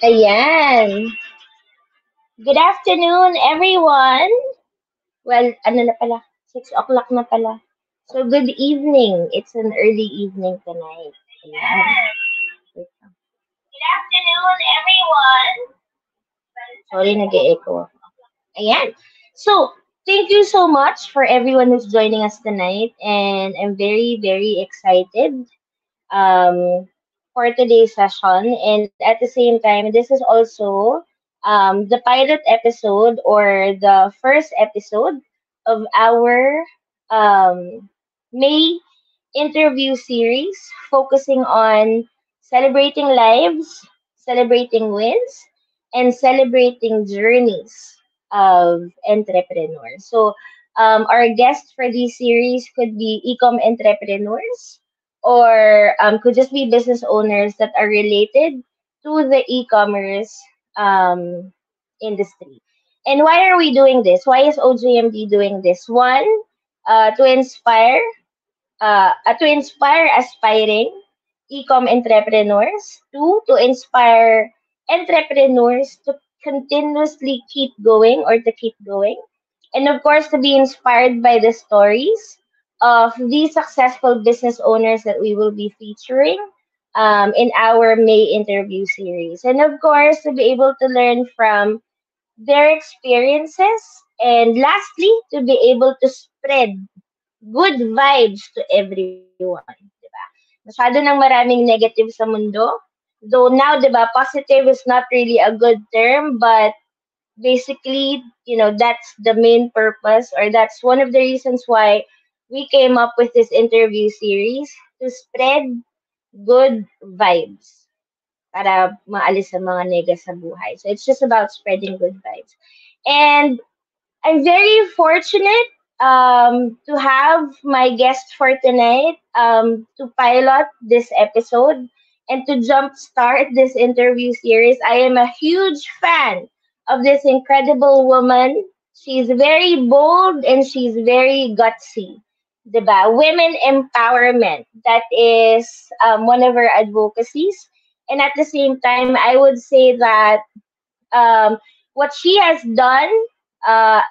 Ayan. Good afternoon, everyone. Well, ano na pala? 6 o'clock na pala. So, good evening. It's an early evening tonight. Ayan. Wait lang. Good afternoon, everyone. Sorry, nag-e-echo. Ayan. So, thank you so much for everyone who's joining us tonight. And I'm very, very excited um, for today's session. And at the same time, this is also the pilot episode or the first episode of our May interview series focusing on celebrating lives, celebrating wins, and celebrating journeys of entrepreneurs. So, our guests for this series could be e-com entrepreneurs or could just be business owners that are related to the e-commerce industry. And why are we doing this? Why is ojMD doing this? One, to inspire aspiring e-com entrepreneurs. Two, to inspire entrepreneurs to continuously keep going or to keep going. And of course, to be inspired by the stories of these successful business owners that we will be featuring in our May interview series. And of course, to be able to learn from their experiences. And lastly, to be able to spread good vibes to everyone, di ba? Masyado nang maraming negative sa mundo. Though now, di ba, positive is not really a good term, but basically, that's the main purpose or that's one of the reasons why we came up with this interview series to spread good vibes para maalis sa mga nega sa buhay. So it's just about spreading good vibes. And I'm very fortunate to have my guest for tonight to pilot this episode and to jumpstart this interview series. I am a huge fan of this incredible woman. She's very bold and she's very gutsy. Diba? Women empowerment. That is one of her advocacies. And at the same time, I would say that um, what she has done,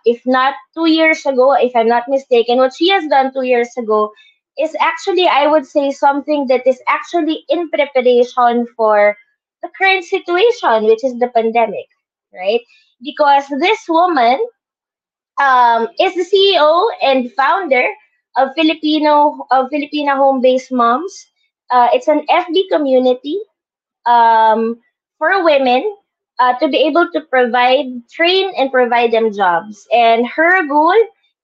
if not 2 years ago, if I'm not mistaken, what she has done 2 years ago is actually, I would say, something that is actually in preparation for the current situation, which is the pandemic, right? Because this woman is the CEO and founder of Filipina home-based moms. It's an FB community for women to be able to train and provide them jobs. And her goal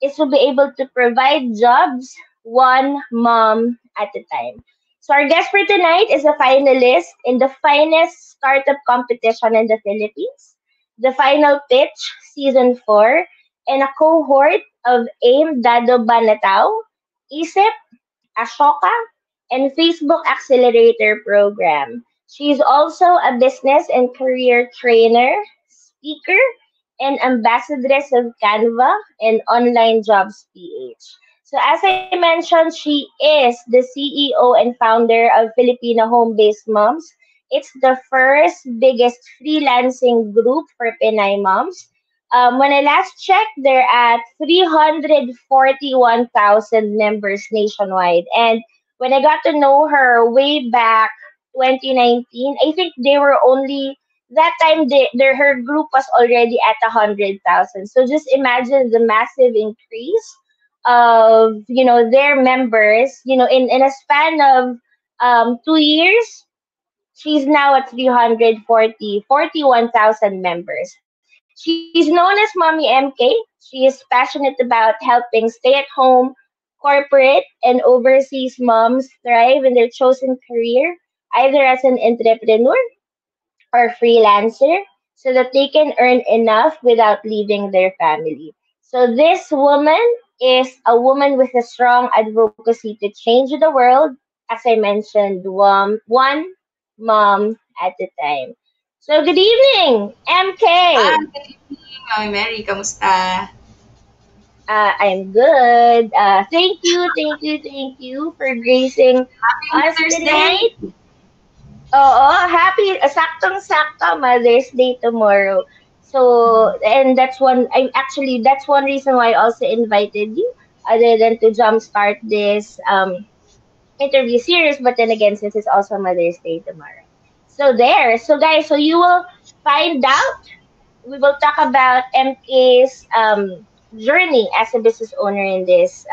is to be able to provide jobs one mom at a time. So our guest for tonight is a finalist in the finest startup competition in the Philippines, the Final Pitch Season 4, and a cohort of AIM Dado Banatao, ISIP, Ashoka, and Facebook Accelerator Program. She's also a business and career trainer, speaker, and ambassadress of Canva and Online Jobs PH. So as I mentioned, she is the CEO and founder of Filipina Home-Based Moms. It's the first biggest freelancing group for Pinay moms. When I last checked, they're at 341,000 members nationwide. And when I got to know her way back 2019, I think they were only that time her group was already at 100,000. So just imagine the massive increase of their members. In a span of 2 years, she's now at 41,000 members. She's known as Mommy MK. She is passionate about helping stay-at-home, corporate, and overseas moms thrive in their chosen career, either as an entrepreneur or freelancer, so that they can earn enough without leaving their family. So this woman is a woman with a strong advocacy to change the world, as I mentioned, one mom at a time. So good evening, Hi, MK. good evening, Mami Mary. Kamusta? I'm good. Thank you for gracing Happy us Mother's Day! tonight. Oo, happy, saktong-sakto Mother's Day tomorrow. So, and that's one reason why I also invited you, other than to jumpstart this interview series, but then again, since it's also Mother's Day tomorrow. So there. So guys, so you will find out, we will talk about MK's journey as a business owner in this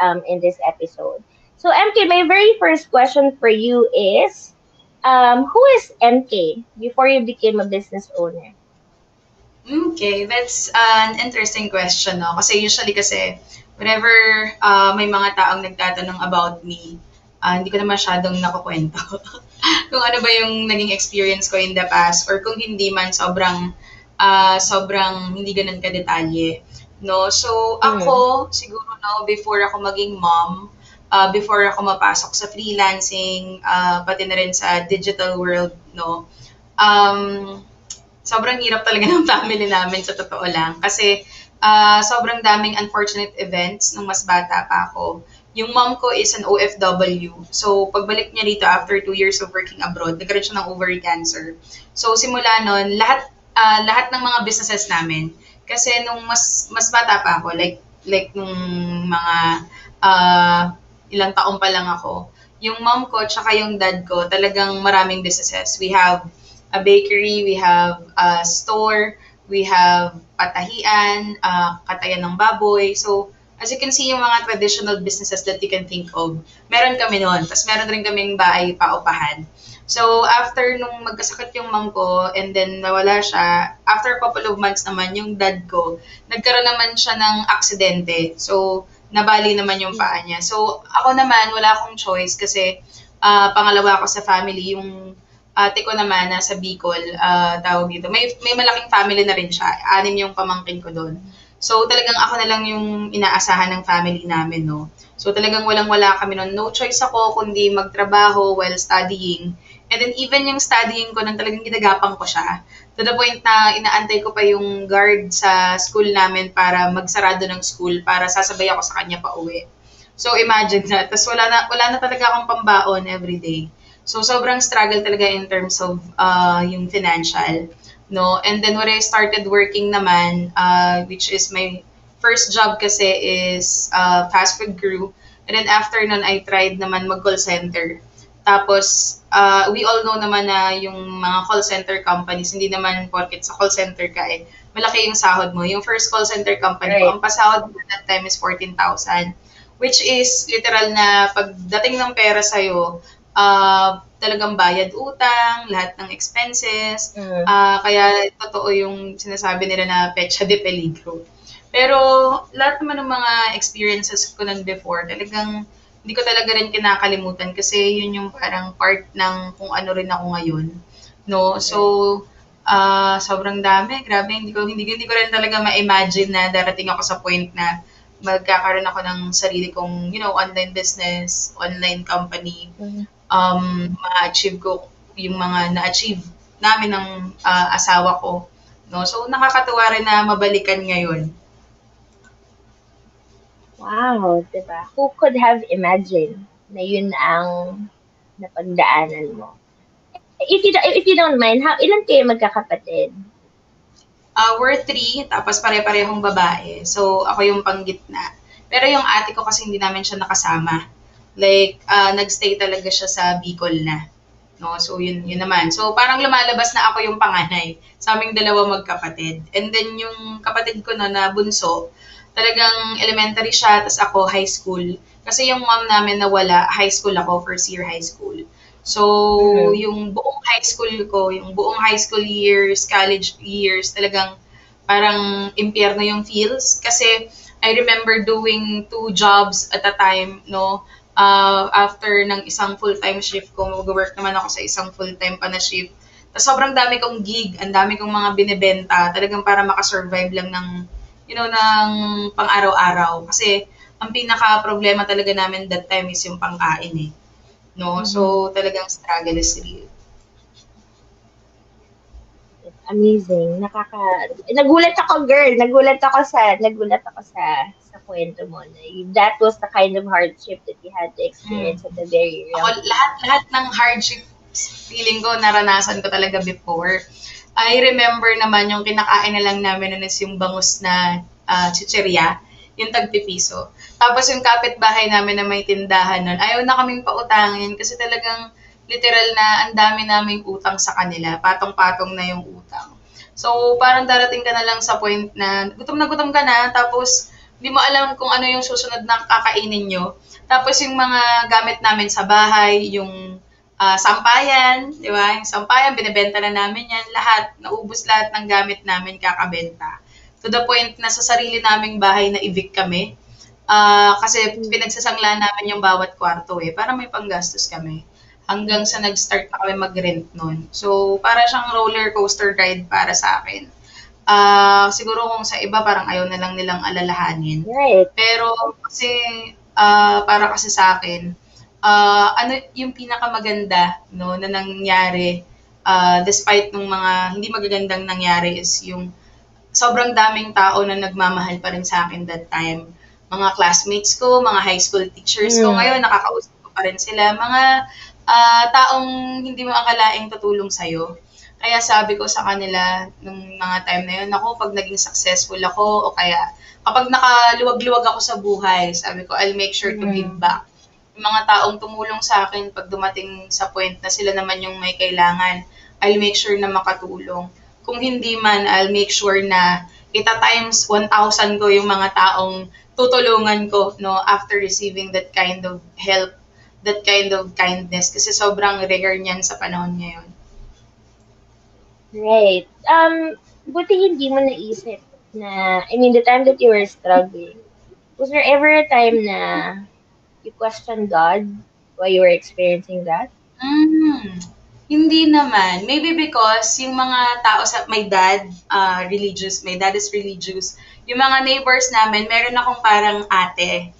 episode. So MK, my very first question for you is, who is MK before you became a business owner? Okay, that's an interesting question, no? Kasi usually kasi, whenever may mga taong nagtatanong about me, hindi ko na masyadong nakukwento. Kung ano ba yung naging experience ko in the past or kung hindi man sobrang hindi ganun kadetalye. No? So Mm, ako, siguro no, before ako maging mom, before ako mapasok sa freelancing, pati na rin sa digital world, no? Um, Sobrang hirap talaga ng family namin sa totoo lang. Kasi sobrang daming unfortunate events nung mas bata pa ako. Yung mom ko is an OFW. So, pagbalik niya dito after 2 years of working abroad, nagkaroon siya ng ovary cancer. So, simula nun, lahat ng mga businesses namin, kasi nung mas bata pa ako, like nung mga uh, ilang taon pa lang ako, yung mom ko tsaka yung dad ko, talagang maraming businesses. We have a bakery, we have a store, we have patahian, katayan ng baboy. So, as you can see, yung mga traditional businesses that you can think of, meron kami noon. Tapos meron rin kaming bahay paupahan. So, after nung magkasakit yung mom ko and then nawala siya, after a couple of months naman, yung dad ko, nagkaroon naman siya ng aksidente. So, nabali naman yung paa niya. So, ako naman, wala akong choice kasi pangalawa ako sa family, yung ate ko naman nasa Bicol, tawag dito. May malaking family na rin siya. 6 yung pamangkin ko doon. So talagang ako na lang yung inaasahan ng family namin, no. So talagang walang-wala kami noon. No choice ako kundi magtrabaho while studying. And then even yung studying ko nang talagang ginagapang ko siya. To the point na inaantay ko pa yung guard sa school namin para magsarado ng school para sasabay ako sa kanya pa uwi. So imagine na. Tapos wala na talaga akong pambaon every day. So sobrang struggle talaga in terms of yung financial, no? And then when I started working naman, which is my first job kasi is fast food crew. And then after nun, I tried naman mag-call center. Tapos, we all know naman na yung mga call center companies, hindi naman porket sa call center ka eh, malaki yung sahod mo. Yung first call center company ko, right. ang pasahod ko that time is 14,000. Which is literal na pagdating ng pera sa'yo, talagang bayad utang, lahat ng expenses, Mm, kaya totoo yung sinasabi nila na pecha de peligro. Pero lahat naman ng mga experiences ko nun before, talagang hindi ko talaga rin kinakalimutan kasi yun yung parang part ng kung ano rin ako ngayon. No? So, right. sobrang dami. Grabe, hindi ko rin talaga ma-imagine na darating ako sa point na magkakaroon ako ng sarili kong, online business, online company, Mm. ma-achieve ko yung mga na-achieve namin ng asawa ko. No? So, nakakatuwa rin na mabalikan ngayon. Wow, diba? Who could have imagined na yun ang napagdaanan mo? If you don't mind, ilan kayo magkakapatid? We're three, tapos pare-parehong babae. So, ako yung panggitna. Pero yung ate ko kasi hindi namin siya nakasama. Like, nagstay talaga siya sa Bicol na. No? So, yun naman. So, parang lumalabas na ako yung panganay sa aming dalawa magkapatid. And then, yung kapatid ko no, na bunso, talagang elementary siya, tapos ako high school. Kasi yung mom namin nawala, high school ako, first year high school. So, Mm. yung buong high school ko, yung buong high school years, college years, talagang parang impyerno yung feels. Kasi I remember doing 2 jobs at a time, no? After ng isang full-time shift ko, mag-work naman ako sa isang full-time pa na shift. Tapos sobrang dami kong gig, ang dami kong mga binebenta, talagang para makasurvive lang ng, ng pang-araw-araw. Kasi ang pinaka-problema talaga namin that time is yung pangkain eh. No? Mhm. So, talagang struggle is real. It's amazing. Nagulat ako, girl. Nagulat ako sa kwento mo na that was the kind of hardship that you had to Mm. experience at a very Ako, young age. lahat ng hardship feeling ko naranasan ko talaga before. I remember naman yung kinakain na lang namin nun is yung bangus na chicheria, yung tagpipiso. Tapos yung kapitbahay namin na may tindahan nun, ayaw na kaming pautangin kasi talagang literal na ang dami naming utang sa kanila. Patong-patong na yung utang. So, parang darating ka na lang sa point na gutom ka na, tapos hindi mo alam kung ano yung susunod na kakainin nyo. Tapos yung mga gamit namin sa bahay, yung sampayan, di ba? Yung sampayan, binibenta na namin yan. Lahat, naubos lahat ng gamit namin kakabenta. To the point na sa sarili naming bahay na evict kami. Kasi pinagsasangla namin yung bawat kwarto para may panggastos kami. Hanggang sa nag-start na kami mag-rent nun. So, para siyang roller coaster ride para sa akin. Siguro kung sa iba, parang ayaw na lang nilang alalahanin. Right. Pero kasi, para kasi sa akin, ano yung pinakamaganda no, na nangyari, despite ng mga hindi magagandang nangyari is yung sobrang daming tao na nagmamahal pa rin sa akin that time. Mga classmates ko, mga high school teachers ko, ngayon nakakausap ko pa rin sila. Mga taong hindi mo akalaing tutulong sa'yo. Kaya sabi ko sa kanila nung mga time na yun, ako pag naging successful ako o kaya kapag nakaluwag-luwag ako sa buhay, sabi ko, I'll make sure to give back. Yung mga taong tumulong sa akin pag dumating sa point na sila naman yung may kailangan, I'll make sure na makatulong. Kung hindi man, I'll make sure na times 1,000 ko yung mga taong tutulungan ko no after receiving that kind of help, that kind of kindness kasi sobrang rare niyan sa panahon ngayon. Right. Buti hindi mo naisip na, I mean, the time that you were struggling, was there ever a time na you questioned God while you were experiencing that? Mm, hindi naman. Maybe because yung mga tao sa religious, my dad is religious. Yung mga neighbors namin, meron akong parang ate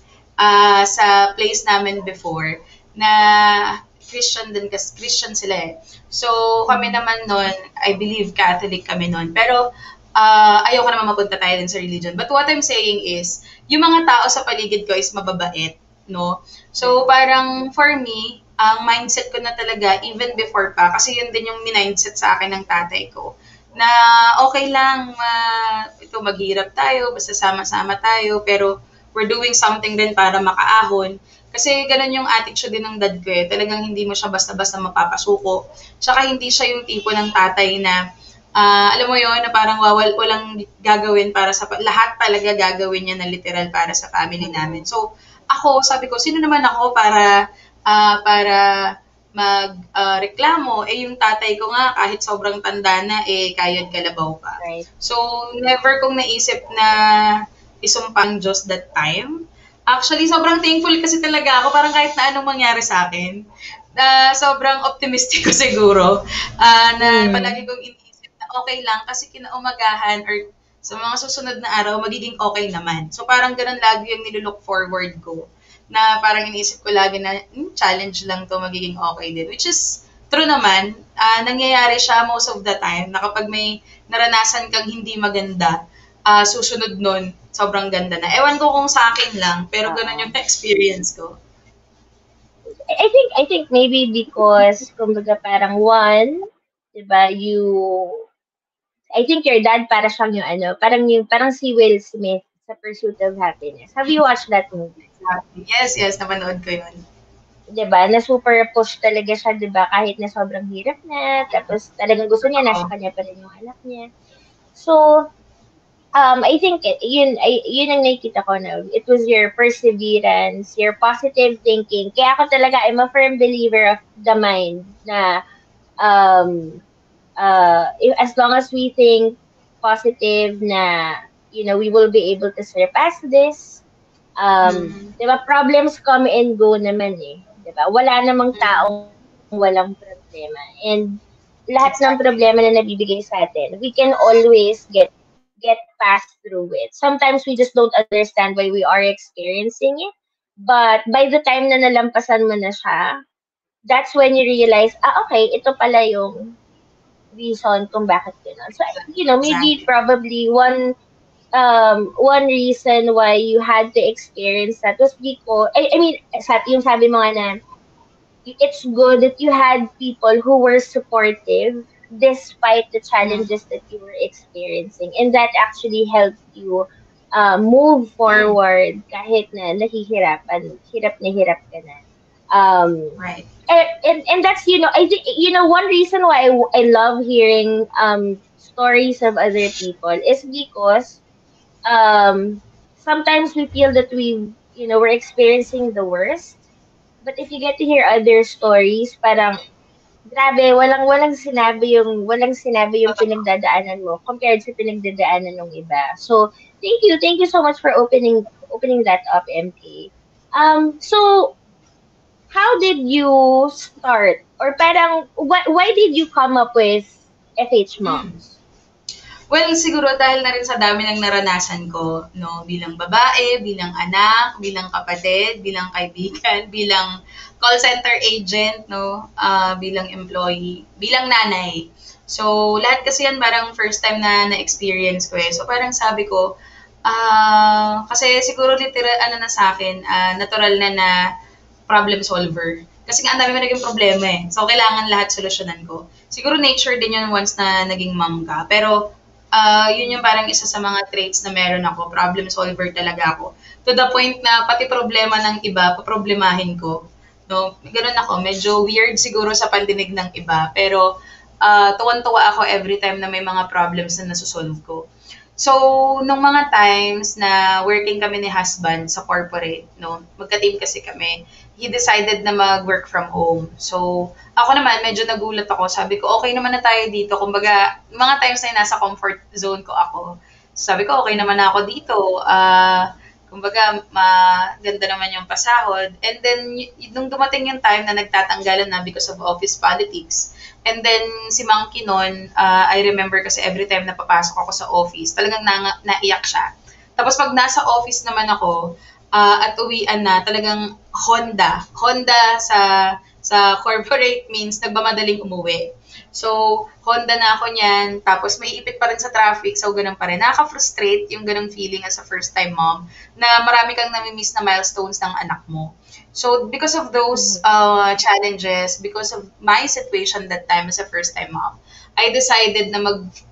sa place namin before na Christian din kasi Christian sila eh. So kami naman noon, I believe Catholic kami noon. Pero ayoko naman mapunta tayo din sa religion. But what I'm saying is, yung mga tao sa paligid ko is mababait, no? So parang for me, ang mindset ko na talaga, even before pa, kasi yun din yung mindset sa akin ng tatay ko, na okay lang, ito maghirap tayo, basta sama-sama tayo, pero we're doing something din para makaahon. Kasi ganun yung attitude din ng dad ko talagang hindi mo siya basta-basta mapapasuko. Tsaka hindi siya yung tipo ng tatay na, alam mo yon na parang walang gagawin para sa, lahat talaga gagawin niya na literal para sa family namin. So, ako, sabi ko, sino naman ako para magreklamo, yung tatay ko nga kahit sobrang tanda na, kayod kalabaw pa. Right. So, never kong naisip na isumpang Diyos that time. Actually, sobrang thankful kasi talaga ako, parang kahit na anong mangyari sa akin, sobrang optimistic ko siguro, na palagi kong iniisip na okay lang kasi kinaumagahan or sa mga susunod na araw, magiging okay naman. So, parang ganun lagi yung nilulook forward ko na parang iniisip ko lagi na challenge lang to, magiging okay din. Which is true naman, nangyayari siya most of the time na kapag may naranasan kang hindi maganda, susunod nun, sobrang ganda na. Ewan ko kung sa akin lang, pero ganun yung experience ko. I think maybe because, kumbaga parang one, diba, I think your dad para siyang parang si Will Smith sa Pursuit of Happiness. Have you watched that movie? Exactly. Yes, napanood ko yun. Diba? Na super push talaga siya, diba? Kahit na sobrang hirap na, tapos talagang gusto niya, nasa kanya pa rin yung anak niya. So, I think yun ang nakikita ko na. It was your perseverance, your positive thinking. Kaya ako talaga, I'm a firm believer of the mind na as long as we think positive na, we will be able to surpass this. Diba, problems come and go naman diba? Wala namang taong walang problema. And lahat ng problema na nabibigay sa atin, we can always get past through it. Sometimes we just don't understand why we are experiencing it. But by the time na nalampasan mo na siya, that's when you realize, okay, ito pala yung reason kung bakit gano'n. So, maybe probably one reason why you had to experience that was because, I mean, yung sabi mo nga na, it's good that you had people who were supportive despite the Mm. challenges that you were experiencing, and that actually helped you move Mm. forward kahit na nahihirapan, hirap na hirap ka na. Um, Right. and that's, I think, one reason why I love hearing stories of other people is because sometimes we feel that we're experiencing the worst, but if you get to hear other stories, parang grabe, walang sinabi yung Totoo. pinagdadaanan mo compared sa pinagdadaanan ng iba. So thank you so much for opening that up, MK. So how did you start, or parang why did you come up with FH Mm. Moms? Well, siguro dahil na rin sa dami ng naranasan ko, no, bilang babae, bilang anak, bilang kapatid, bilang kaibigan, bilang call center agent, no, bilang employee, bilang nanay. So, lahat kasi yan parang first time na na-experience ko eh. So, parang sabi ko, kasi siguro literal, ano na sa akin, natural na problem solver. Kasi nga, ang dami ko naging problema eh. So, kailangan lahat solusyonan ko. Siguro nature din yun once na naging mom ka. Pero, yun yung parang isa sa mga traits na meron ako. Problem solver talaga ako. To the point na pati problema ng iba, paproblemahin ko. No? Ganun ako. Medyo weird siguro sa pandinig ng iba. Pero, tuwan-tuwa ako every time na may mga problems na nasusolve ko. So, nung mga times na working kami ni husband sa corporate, no, magka-team kasi kami, he decided na mag-work from home. So, ako naman, medyo nagulat ako. Sabi ko, okay naman na tayo dito. Kumbaga, mga times na nasa comfort zone ko ako. Sabi ko, okay naman na ako dito. Kumbaga, maganda naman yung pasahod. And then, nung dumating yung time na nagtatanggalan na because of office politics, and then, si Monkey noon, I remember kasi every time na papasok ako sa office, talagang naiyak siya. Tapos pag nasa office naman ako, at uwian na, talagang Honda. Honda sa corporate means nagmamadaling umuwi. So, Honda na ako niyan, tapos may ipit pa rin sa traffic, so ganun pa rin. Nakaka-frustrate yung ganung feeling as a first-time mom, na marami kang namimiss na milestones ng anak mo. So, because of those challenges, because of my situation that time as a first-time mom, I decided na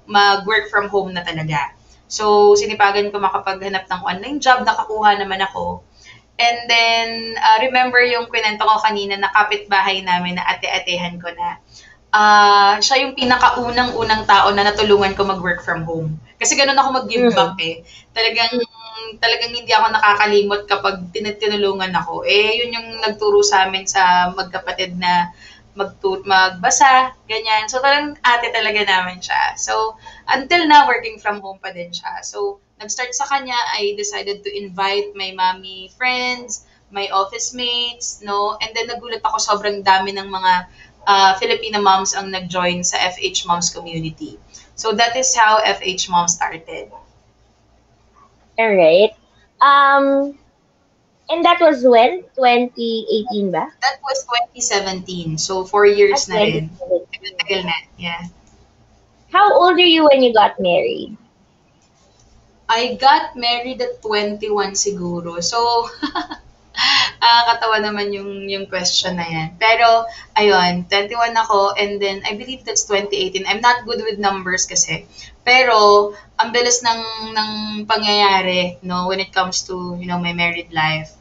mag-work from home na talaga. So, sinipagan ko makapaghanap ng online job, nakakuha naman ako. And then, remember yung kwento ko kanina na kapitbahay namin na ate-atehan ko na siya yung pinakaunang-unang tao na natulungan ko mag-work from home. Kasi ganun ako mag-give back eh. Talagang hindi ako nakakalimot kapag tinulungan ako. Eh, yun yung nagturo sa amin sa magkapatid na magbasa, ganyan. So, talagang ate talaga namin siya. So, until now, working from home pa din siya. So, nag-start sa kanya, I decided to invite my mommy friends, my office mates, no? And then, nagulat ako sobrang dami ng mga Filipina moms ang nag-join sa FHMoms community. So, that is how FHMoms started. All right. And that was when? 2018 ba? That was 2017. So, 4 years At na rin. 2017. Tagal na, yeah. How old are you when you got married? I got married at 21 siguro. So, katawa naman yung question na yan. Pero, ayun, 21 ako and then I believe that's 2018. I'm not good with numbers kasi. Pero, ang bilis ng pangyayari, no, when it comes to, my married life.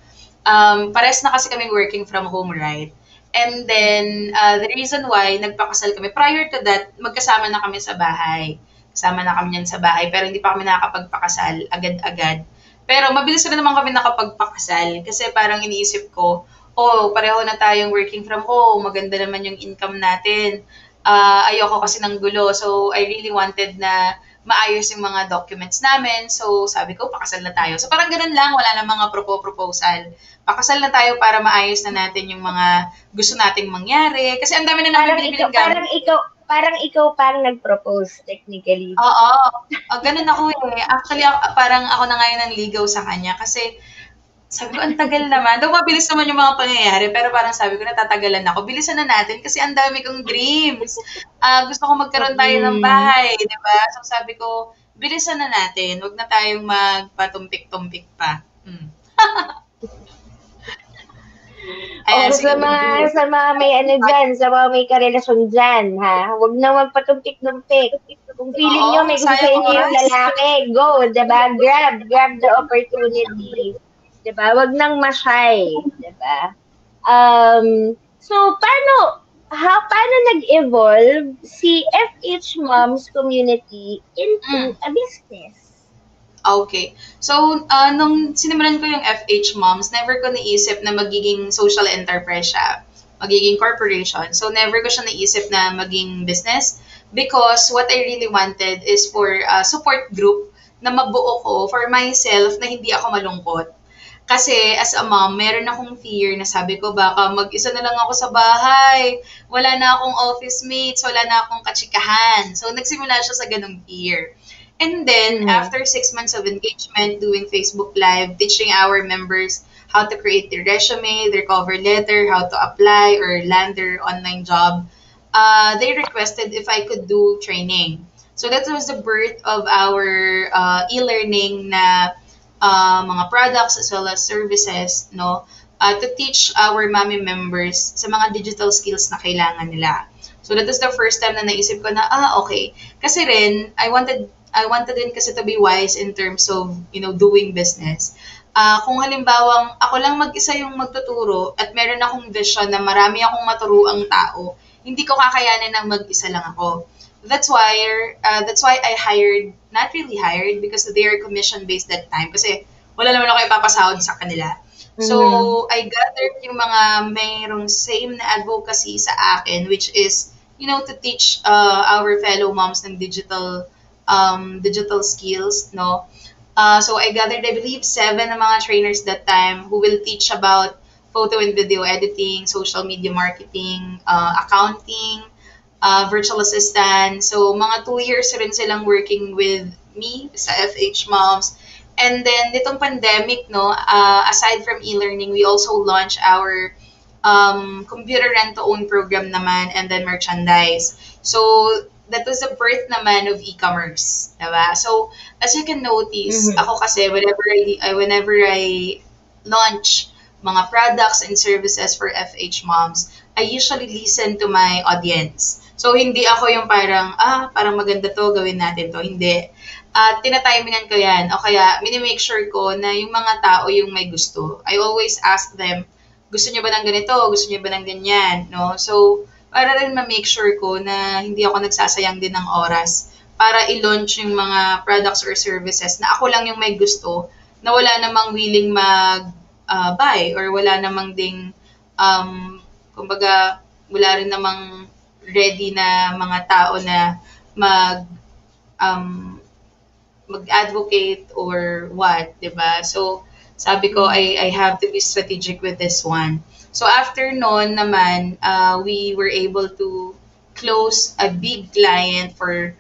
Pares na kasi kami working from home, right? And then, the reason why nagpakasal kami, prior to that, magkasama na kami sa bahay. Kasama na kami yan sa bahay, pero hindi pa kami nakakapagpakasal agad-agad. Pero mabilis na naman kami nakapagpakasal kasi parang iniisip ko, pareho na tayong working from home, maganda naman yung income natin. Ayoko kasi ng gulo, so I really wanted na maayos yung mga documents namin. So sabi ko, pakasal na tayo. So parang ganun lang, wala na mga proposal. Pakasal na tayo para maayos na natin yung mga gusto nating mangyari. Kasi ang dami na namin binibiling gamit. Parang ikaw parang nag-propose technically. Oo. Ganun ako eh. Actually, parang ako na ngayon ang ligaw sa kanya kasi sabi ko, ang tagal naman. Though mabilis naman yung mga pangyayari, pero parang sabi ko, natatagalan ako. Bilisan na natin kasi ang dami kong dreams. Gusto ko magkaroon tayo ng bahay, di ba? So sabi ko, bilisan na natin. Huwag na tayong magpatumpik-tumpik pa. O Ayan, so sa you would mga do. sa mga may ano diyan, sa mga may karelasyon diyan, ha. Huwag na magpatumpik-tumpik. Kung feeling Oo, niyo may gusto sa sayang inyo yung oras. lalaki, go, 'di ba? Grab the opportunity. 'Di ba? Huwag nang ma-shy, 'di ba? So paano nag-evolve si FH Moms community Mm. into a business? Okay. So, nung sinimulan ko yung FH Moms, never ko naisip na magiging social enterprise siya, magiging corporation. So, never ko siya naisip na maging business because what I really wanted is for a support group na mabuo ko for myself na hindi ako malungkot. Kasi as a mom, meron akong fear na sabi ko baka mag-isa na lang ako sa bahay, wala na akong office mates, wala na akong kachikahan. So nagsimula siya sa ganung fear. And then, Mhm. after 6 months of engagement, doing Facebook Live, teaching our members how to create their resume, their cover letter, how to apply or land their online job, they requested if I could do training. So that was the birth of our e-learning na mga products as well as services, no? To teach our mommy members sa mga digital skills na kailangan nila. So that was the first time na naisip ko na, okay. Kasi rin, I wanted din kasi to be wise in terms of, doing business. Kung halimbawang ako lang mag-isa yung magtuturo at meron akong vision na marami akong maturuang tao, hindi ko kakayanin ng mag-isa lang ako. That's why I hired, not really hired because they are commission based that time kasi wala naman ako ipapasahod sa kanila. Mhm. So I gathered yung mga mayroong same na advocacy sa akin, which is to teach our fellow moms ng digital skills, no. So I gathered, I believe, 7 na mga trainers that time who will teach about photo and video editing, social media marketing, accounting, virtual assistant. So, mga 2 years rin silang working with me sa FH Moms. And then, nitong pandemic, no, aside from e-learning, we also launched our computer rent-to-own program naman and then merchandise. So, that was the birth naman of e-commerce. Diba? So, as you can notice, Mhm. ako kasi, whenever I launch mga products and services for FH Moms, I usually listen to my audience. So, hindi ako yung parang maganda to, gawin natin to. Hindi. Tinatimingan ko yan. O kaya, minimake sure ko na yung mga tao yung may gusto. I always ask them, gusto niyo ba ng ganito? Gusto niyo ba ng ganyan? No? So, para rin ma-make sure ko na hindi ako nagsasayang din ng oras para i-launch yung mga products or services na ako lang yung may gusto, na wala namang willing mag-buy or wala namang ding, kumbaga, wala rin namang ready na mga tao na mag um, mag-advocate or what, 'di ba? So, sabi ko Mhm. I have to be strategic with this one. So after noon naman, we were able to close a big client for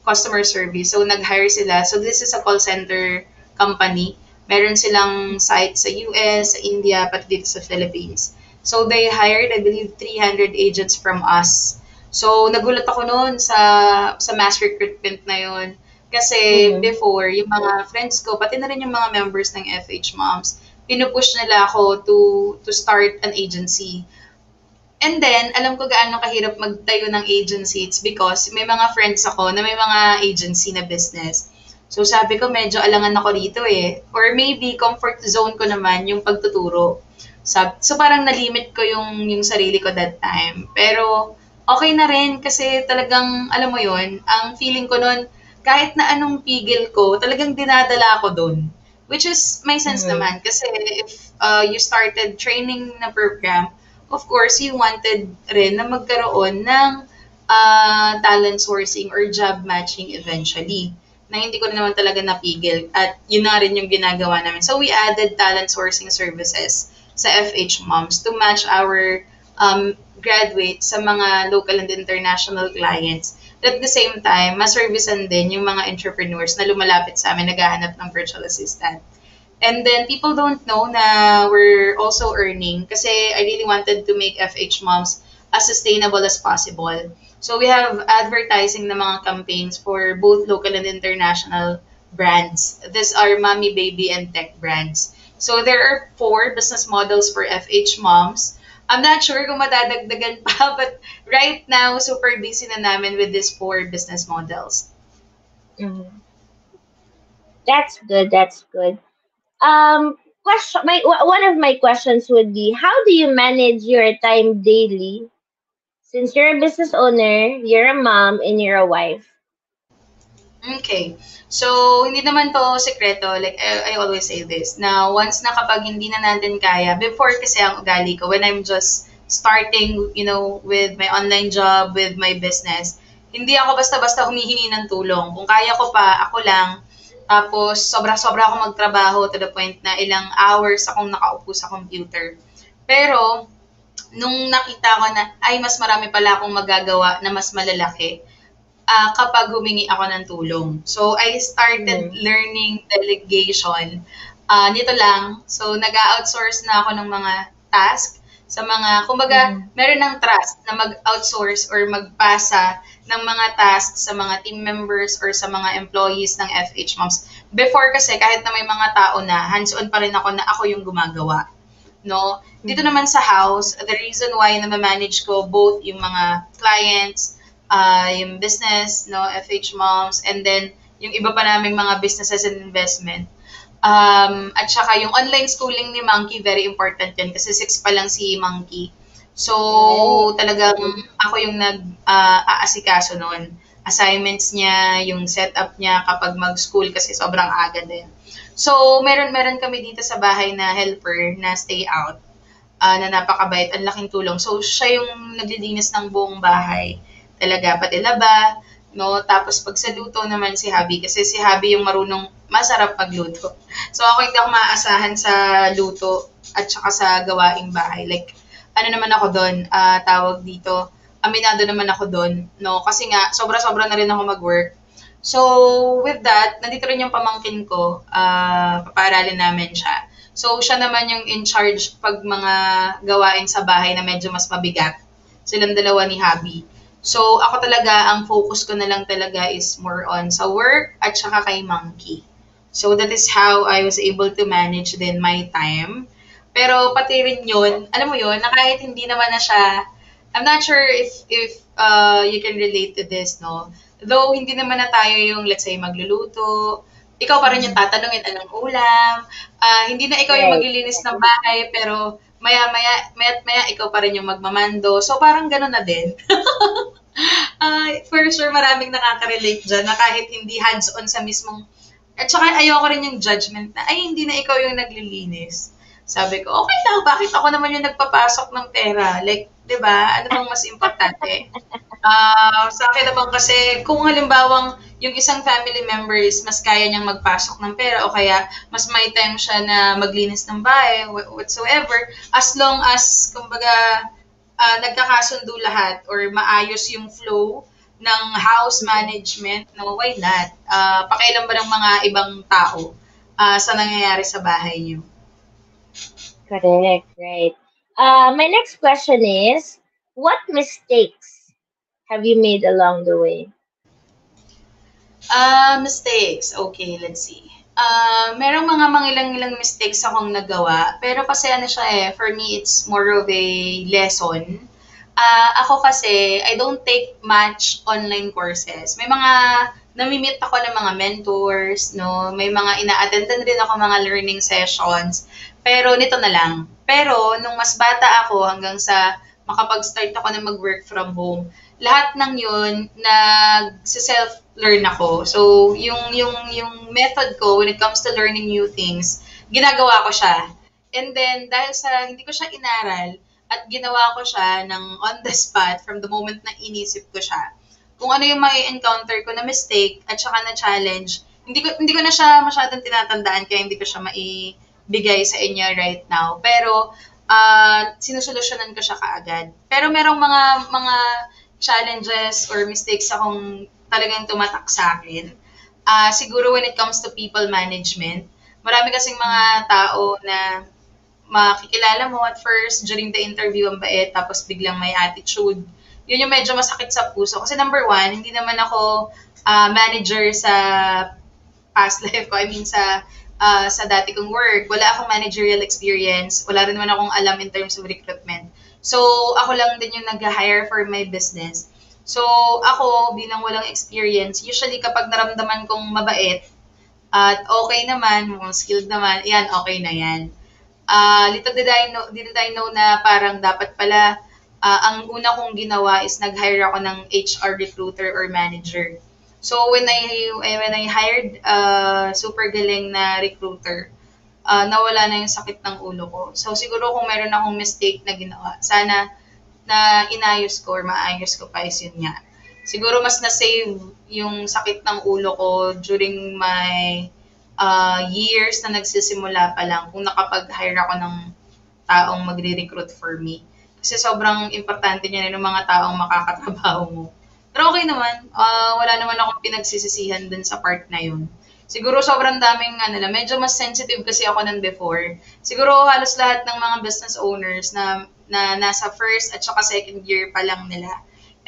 customer service. So nag-hire sila. So this is a call center company. Meron silang site sa US, sa India, pati dito sa Philippines. So they hired, I believe, 300 agents from us. So nagulat ako noon sa mass recruitment na yon. Kasi Mhm. before, yung mga friends ko, pati na rin yung mga members ng FH Moms, pinupush nila ako to start an agency. And then, alam ko gaano kahirap magtayo ng agency. It's because may mga friends ako na may mga agency na business. So sabi ko, medyo alangan ako dito eh. Or maybe comfort zone ko naman yung pagtuturo. So parang nalimit ko yung sarili ko that time. Pero okay na rin kasi talagang, alam mo yon, ang feeling ko nun, kahit na anong pigil ko, talagang dinadala ko dun. Which is, may sense Mhm. naman. Kasi if you started training na program, of course, you wanted rin na magkaroon ng talent sourcing or job matching eventually na hindi ko na naman talaga napigil at yun na rin yung ginagawa namin. So we added talent sourcing services sa FH Moms to match our graduates sa mga local and international clients. At the same time, maservicean din yung mga entrepreneurs na lumalapit sa amin naghahanap ng virtual assistant. And then people don't know na we're also earning kasi I really wanted to make FH Moms as sustainable as possible. So we have advertising na mga campaigns for both local and international brands. These are mommy, baby, and tech brands. So there are 4 business models for FHMoms. I'm not sure kung madadagdagan pa, but right now, super busy na namin with these 4 business models. Mhm. That's good. That's good. Question. One of my questions would be, how do you manage your time daily? Since you're a business owner, you're a mom, and you're a wife. Okay. So, hindi naman to sekreto. Like, I always say this. Na once na kapag hindi na natin kaya, before kasi ang ugali ko, when I'm just starting, with my online job, with my business, hindi ako basta-basta humihingi ng tulong. Kung kaya ko pa, ako lang. Tapos, sobra-sobra ako magtrabaho to the point na ilang hours akong nakaupo sa computer. Pero, nung nakita ko na, ay, mas marami pala akong magagawa na mas malalaki, kapag humingi ako ng tulong. So, I started Mm. learning delegation. Nito lang. So, nag-outsource na ako ng mga task sa mga, kumbaga, Mhm. meron ng trust na mag-outsource or magpasa ng mga tasks sa mga team members or sa mga employees ng FH Moms. Before kasi, kahit na may mga tao na, hands-on pa rin ako na ako yung gumagawa. No? Dito Mhm. naman sa house, the reason why na-manage ko both yung mga clients, yung business, no, FH Moms, and then yung iba pa naming mga businesses and investment. At saka yung online schooling ni Monkey, very important yun kasi 6 pa lang si Monkey. Right. So, talagang ako yung nag-aasikaso noon. Assignments niya, yung setup niya kapag mag-school kasi sobrang aga din. So, meron kami dito sa bahay na helper na stay out, na napakabait, ang laking tulong. So, siya yung naglilinis ng buong bahay. Talaga, pati laba, no? Tapos, pag sa luto naman si Habi, kasi si Habi yung marunong masarap magluto. So, ako hindi ako maaasahan sa luto at saka sa gawaing bahay. Like, ano naman ako doon, tawag dito, aminado naman ako doon, no? Kasi nga, sobra-sobra na rin ako mag-work. So, with that, nandito rin yung pamangkin ko, papaaralin namin siya. So, siya naman yung in charge pag mga gawain sa bahay na medyo mas mabigat. Silang dalawa ni Habi. So, ako talaga, ang focus ko na lang talaga is more on sa work at saka kay Monkey. So, that is how I was able to manage din my time. Pero pati rin yun, alam mo yun, na kahit hindi naman na siya, I'm not sure if you can relate to this, no? Though hindi naman na tayo yung, let's say, magluluto, ikaw pa rin yung Mhm. tatanungin anong ulam, hindi na ikaw yung Right. maglilinis ng bahay, pero maya-maya, maya't-maya, ikaw pa rin yung magmamando. So, parang gano'n na din. For sure, maraming nakaka-relate dyan na kahit hindi hands-on sa mismong. At saka ayoko rin yung judgment na, ay, hindi na ikaw yung naglilinis. Sabi ko, okay lang, bakit ako naman yung nagpapasok ng pera? Like, di ba? Ano bang mas importante? Sa akin naman kasi, kung halimbawang yung isang family member is mas kaya niyang magpasok ng pera o kaya mas may time siya na maglinis ng bahay, whatsoever, as long as, kumbaga, nagkakasundo lahat or maayos yung flow ng house Mhm. management, no, why not? Pakailan ba ng mga ibang tao sa nangyayari sa bahay niyo? Correct. Right. My next question is, what mistakes have you made along the way? Mistakes. Okay, let's see. Merong mga mangilang-ilang mistakes akong nagawa, pero kasi ano siya for me, it's more of a lesson. Ako kasi, I don't take much online courses. May mga nami-meet ako ng mga mentors, no? May mga ina-attendan rin ako mga learning sessions. Pero nito na lang. Pero nung mas bata ako hanggang sa makapag-start ako na mag-work from home, lahat ng yun nag-self-learn ako. So, yung method ko when it comes to learning new things, ginagawa ko siya. And then, dahil sa hindi ko siya inaral, at ginawa ko siya ng on the spot from the moment na inisip ko siya. Kung ano yung mai-encounter ko na mistake at saka na challenge, hindi ko na siya masyadong tinatandaan kaya hindi ko siya maibigay sa inyo right now. Pero sinusolusyonan ko siya kaagad. Pero merong mga challenges or mistakes akong talagang tumatak sa akin. Siguro when it comes to people management, marami kasing mga Mhm. tao na makikilala mo at first during the interview ang bait tapos biglang may attitude. Yun yung medyo masakit sa puso. Kasi number one, hindi naman ako manager sa past life ko. I mean, sa sa dati kong work. Wala akong managerial experience. Wala rin naman akong alam in terms of recruitment. So, ako lang din yung nag-hire for my business. So, ako, bilang walang experience, usually kapag naramdaman kong mabait at okay naman, mukhang skilled naman, yan, okay na yan. Little did I know na parang dapat pala, ang una kong ginawa is nag-hire ako ng HR recruiter or manager. So when I hired super galing na recruiter, nawala na yung sakit ng ulo ko. So siguro kung meron akong mistake na ginawa, sana na inayos ko or maayos ko pa is yun nga. Siguro mas na-save yung sakit ng ulo ko during my years na nagsisimula pa lang kung nakapag-hire ako ng taong magre-recruit for me. Kasi sobrang importante niya ng mga taong makakatrabaho mo. Pero okay naman, wala naman akong pinagsisisihan dun sa part na yun. Siguro sobrang daming, medyo mas sensitive kasi ako nun before. Siguro halos lahat ng mga business owners na nasa first at saka second year pa lang nila,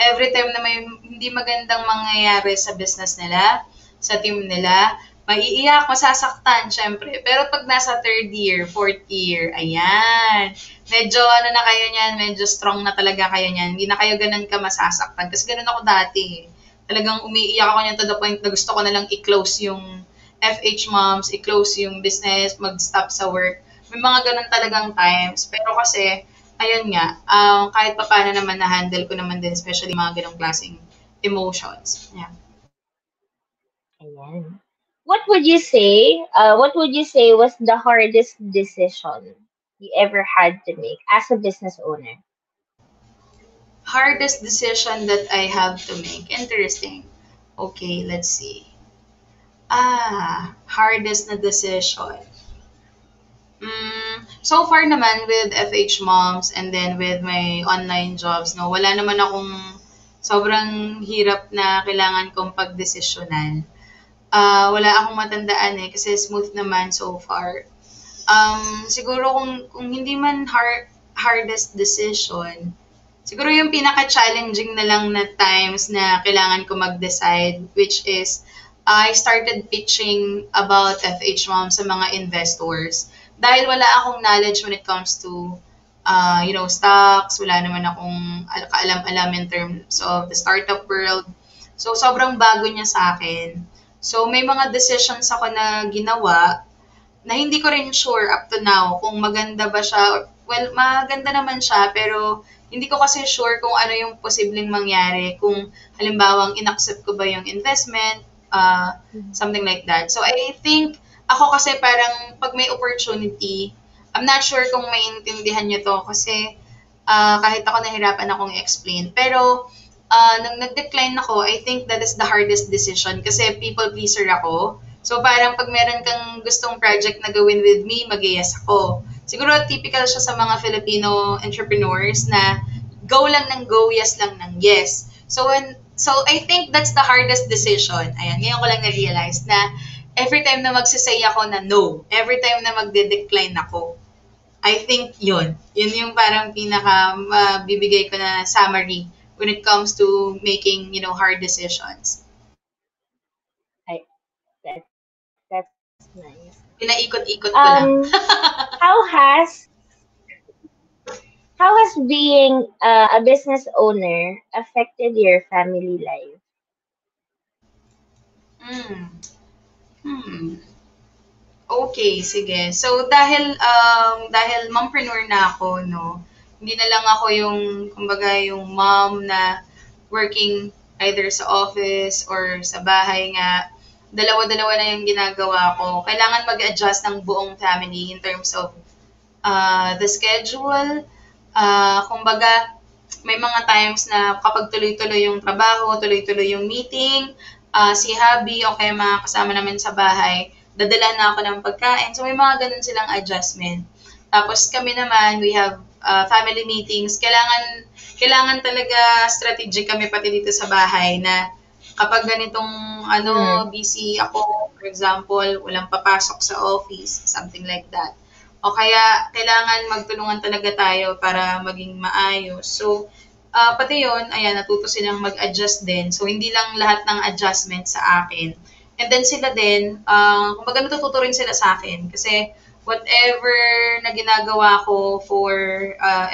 every time na may hindi magandang mangyayari sa business nila, sa team nila, maiiyak, masasaktan, syempre. Pero pag nasa third year, fourth year, ayan, medyo na kayo niyan, medyo strong na talaga kayo niyan. Hindi na kayo ganun ka masasaktan. Kasi ganun ako dati. Talagang umiiyak ako niyan to the point na gusto ko na lang i-close yung FHMoms, i-close yung business, mag-stop sa work. May mga ganun talagang times. Pero kasi, ayun nga, kahit pa paano naman na-handle ko naman din, especially mga ganong klaseng emotions. Yeah. Ayan. What would you say was the hardest decision you ever had to make as a business owner? Hardest decision that I have to make. Interesting. Okay, let's see. Hardest na decision. So far naman with FH Moms and then with my online jobs, no, wala naman akong sobrang hirap na kailangan kong pagdesisyonan. Wala akong matandaan kasi smooth naman so far. Siguro kung hindi man hardest decision, siguro yung pinaka-challenging na lang na times na kailangan ko mag-decide, which is I started pitching about FHMom sa mga investors. Dahil wala akong knowledge when it comes to, stocks, wala naman akong kaalam-alam in terms of the startup world. So, sobrang bago niya sa akin. So, may mga decisions ako na ginawa na hindi ko rin sure up to now kung maganda ba siya. Well, maganda naman siya, pero hindi ko kasi sure kung ano yung posibleng mangyari. Kung halimbawang inaccept ko ba yung investment, something like that. So, I think, ako kasi parang pag may opportunity, I'm not sure kung maintindihan nyo to kasi kahit ako nahirapan akong explain. Pero, nung nag-decline ako, I think that is the hardest decision kasi people pleaser ako. So parang pag meron kang gustong project na gawin with me, mag-yes ako. Siguro typical siya sa mga Filipino entrepreneurs na go lang ng go, yes lang ng yes. So I think that's the hardest decision. Ayan, ngayon ko lang na-realize na every time na magsisay ako na no, every time na magde-decline ako, I think yun yung parang pinaka bibigay ko na summary when it comes to making, hard decisions. I, that's nice. Pinaikot-ikot ko lang. Um, how has being a business owner affected your family life? Hmm. Hmm. Okay, sige. So dahil mompreneur na ako, no. Hindi na lang ako yung kumbaga yung mom na working either sa office or sa bahay nga. Dalawa-dalawa na yung ginagawa ko. Kailangan mag-adjust ng buong family in terms of the schedule. Kumbaga, may mga times na kapag tuloy-tuloy yung trabaho, tuloy-tuloy yung meeting, si hubby o kaya mga kasama namin sa bahay, dadala na ako ng pagkain. So, may mga ganun silang adjustment. Tapos kami naman, we have family meetings. Kailangan talaga strategic kami pati dito sa bahay na kapag ganitong busy ako, for example, walang papasok sa office, something like that. O kaya kailangan magtulungan talaga tayo para maging maayos. So, pati yun, ayan, natuto silang mag-adjust din. So, hindi lang lahat ng adjustment sa akin. And then sila din, kumbaga natututo rin sila sa akin kasi whatever na ginagawa ko for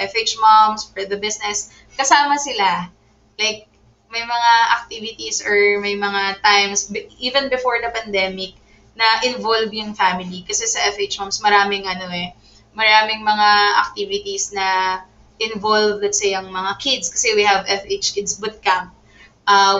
FHMoms, for the business, kasama sila. Like, may mga activities or may mga times, even before the pandemic, na involve yung family. Kasi sa FHMoms, maraming mga activities na involve, let's say, ang mga kids. Kasi we have FH Kids Bootcamp,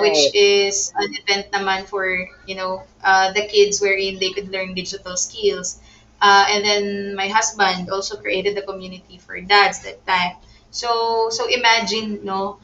which Right. is an event naman for, the kids wherein they could learn digital skills. And then my husband also created the community for dads that time. So imagine, no,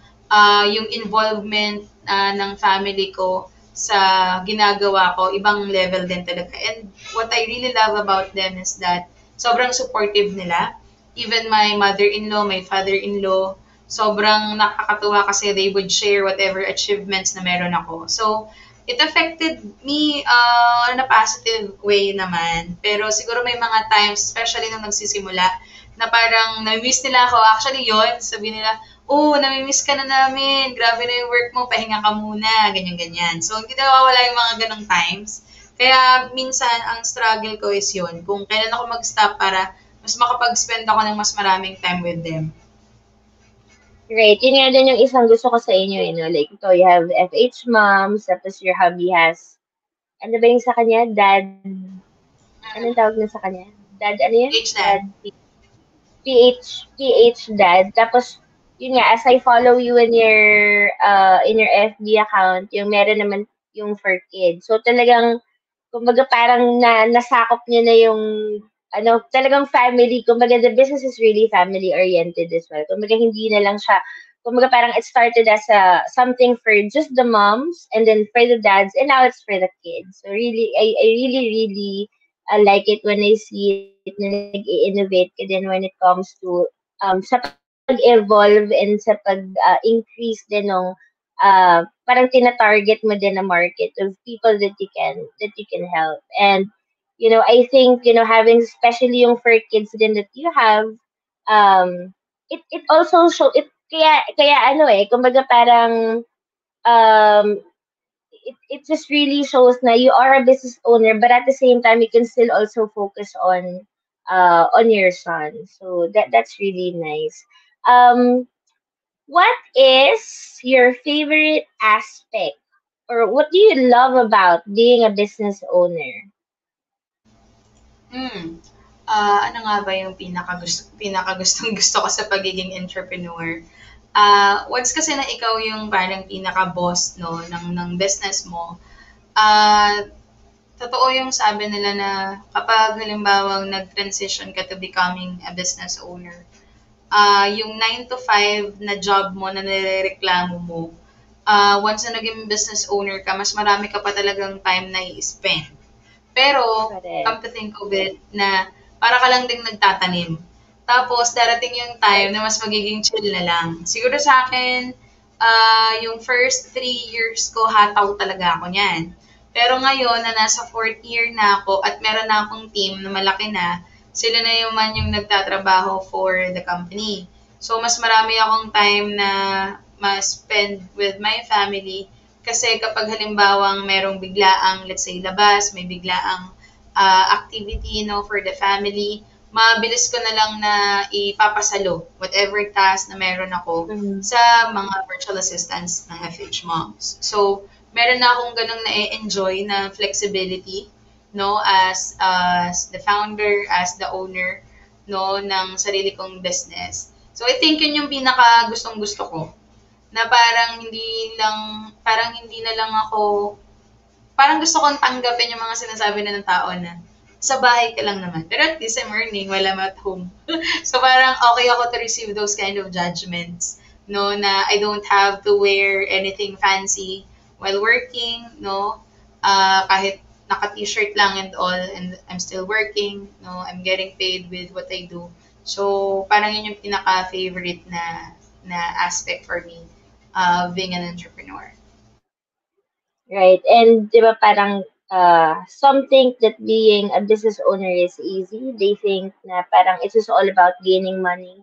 yung involvement ng family ko sa ginagawa ko, ibang level din talaga. And what I really love about them is that sobrang supportive nila. Even my mother-in-law, my father-in-law, sobrang nakakatuwa kasi they would share whatever achievements na meron ako. So, it affected me in a positive way naman. Pero siguro may mga times, especially nung nagsisimula, na parang nami-miss nila ako. Actually, yon sabi nila, oh, nami-miss ka na namin. Grabe na yung work mo, pahinga ka muna. Ganyan-ganyan. So, hindi nawawala yung mga ganong times. Kaya minsan, ang struggle ko is yun. Kung kailan ako mag-stop para mas makapag-spend ako ng mas maraming time with them. Right. Yun nga din yung isang gusto ko sa inyo, Like, ito, you have FH moms, tapos your hubby has, ano ba yung sa kanya? Anong tawag na sa kanya? Dad, ano yun? Age Dad, dad. PH dad. Tapos, yun nga, as I follow you in your FB account, yung meron naman yung for kids. So, talagang, kumbaga parang nasakop niyo na yung talagang family. Kumbaga the business is really family oriented as well. Kumbaga hindi na lang siya, kumbaga parang it started as something for just the moms and then for the dads and now it's for the kids. So really, I really, really like it when I see it na nag-i-innovate ka din when it comes to sa pag-evolve and sa pag-increase din ng parang tina-target mo din na market of people that you can help. And I think having especially yung for kids din that you have, it also show it kaya kumbaga parang um it just really shows na you are a business owner, but at the same time you can still also focus on your son. So that's really nice. Um, what is your favorite aspect or what do you love about being a business owner? Hmm. Ano nga ba yung pinakagustong gusto ko sa pagiging entrepreneur? Once kasi na ikaw yung parang pinaka-boss, no, ng business mo, ah, totoo yung sabi nila na kapag halimbawang nag-transition ka to becoming a business owner, yung 9 to 5 na job mo na nirereklamo mo, once na naging business owner ka, mas marami ka pa talagang time na i-spend. Pero, come Correct. to think of it, na para ka lang ding nagtatanim. Tapos, darating yung time Right. na mas magiging chill na lang. Siguro sa akin, yung first 3 years ko, hataw talaga ako niyan. Pero ngayon, na nasa fourth year na ako at meron na akong team na malaki na, sila na yung man yung nagtatrabaho for the company. So, mas marami akong time na ma-spend with my family kasi kapag halimbawang merong biglaang, let's say, labas, may biglaang activity, for the family, mabilis ko na lang na ipapasalo whatever task na meron ako Mm-hmm. sa mga virtual assistants ng FH Moms. So, meron na akong ganong na-enjoy na flexibility, no, as the founder, as the owner, no, ng sarili kong business. So, I think yun yung pinaka gustong-gusto ko na parang hindi na lang ako, parang gusto kong tanggapin yung mga sinasabi na ng tao na sa bahay ka lang naman. Pero at least I'm earning while I'm at home. So parang okay ako to receive those kind of judgments. No, na I don't have to wear anything fancy while working, no. Kahit naka-t-shirt lang and all and I'm still working, no. I'm getting paid with what I do. So parang yun yung pinaka-favorite na aspect for me being an entrepreneur. Right. And 'di ba parang some think that being a business owner is easy. They think na parang it's just all about gaining money.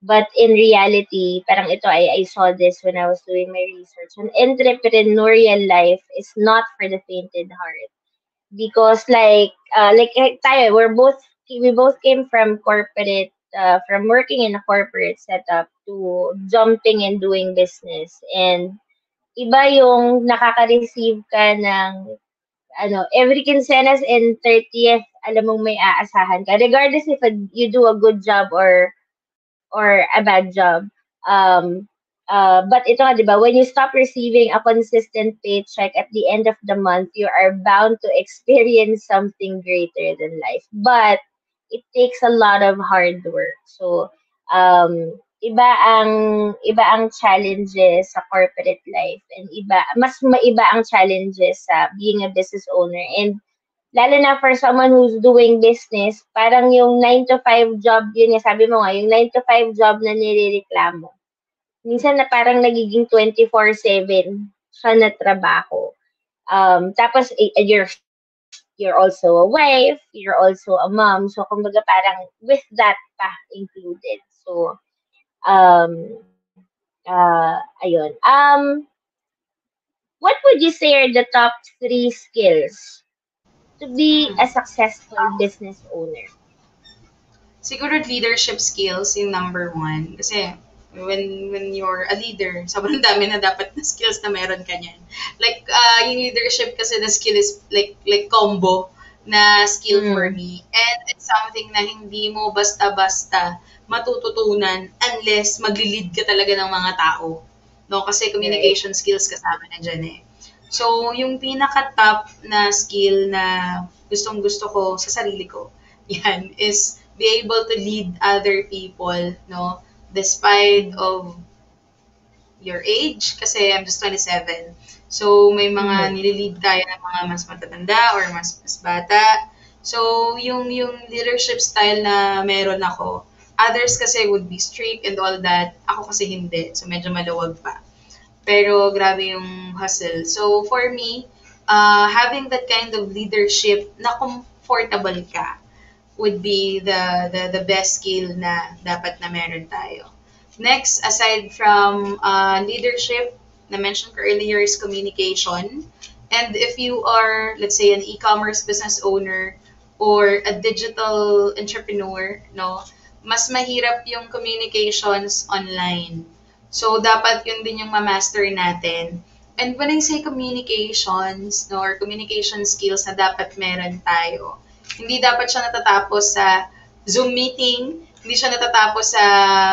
But in reality, parang ito, I saw this when I was doing my research. An entrepreneurial life is not for the fainted heart. Because tayo, we both came from corporate, from working in a corporate setup to jumping and doing business. And iba yung nakaka-receive ka ng every quincenas and 30th, alam mong may aasahan ka. Regardless if you do a good job or a bad job. Um, but ito nga, di ba, when you stop receiving a consistent paycheck at the end of the month, you are bound to experience something greater than life. But it takes a lot of hard work. So, iba ang challenges sa corporate life and mas maiba ang challenges sa being a business owner. And lalo na for someone who's doing business, parang yung 9 to 5 job, yun nga sabi mo nga, yung 9 to 5 job na nirereklamo. Minsan na parang nagiging 24/7 siya na trabaho. Tapos you're also a wife, you're also a mom, so kumbaga parang with that pa included. So ayun. What would you say are the top three skills to be Hmm. a successful business owner? Siguro leadership skills yung number one. Kasi when you're a leader, sobrang dami na dapat na skills na meron ka niyan. Like, yung leadership kasi na skill is like combo na skill for Mm, me. And it's something na hindi mo basta-basta matututunan unless magli-lead ka talaga ng mga tao. No? Kasi right. communication skills kasama na dyan eh. So, yung pinaka-top na skill na gustong-gusto ko sa sarili ko, yan, is be able to lead other people, no? Despite Mm, of your age, kasi I'm just 27. So, may mga mhm, nililid tayo ng mga mas matatanda or mas bata. So, yung leadership style na meron ako, others kasi would be strict and all that. Ako kasi hindi. So, medyo maluwag pa. Pero grabe yung hustle. So for me, having that kind of leadership na comfortable ka would be the best skill na dapat na meron tayo. Next, aside from leadership, na mention ko earlier is communication. And if you are, let's say, an e-commerce business owner or a digital entrepreneur, no, mas mahirap yung communications online. So, dapat yun din yung ma-master natin. And when I say communications, no, or communication skills na dapat meron tayo, hindi dapat siya natatapos sa Zoom meeting, hindi siya natatapos sa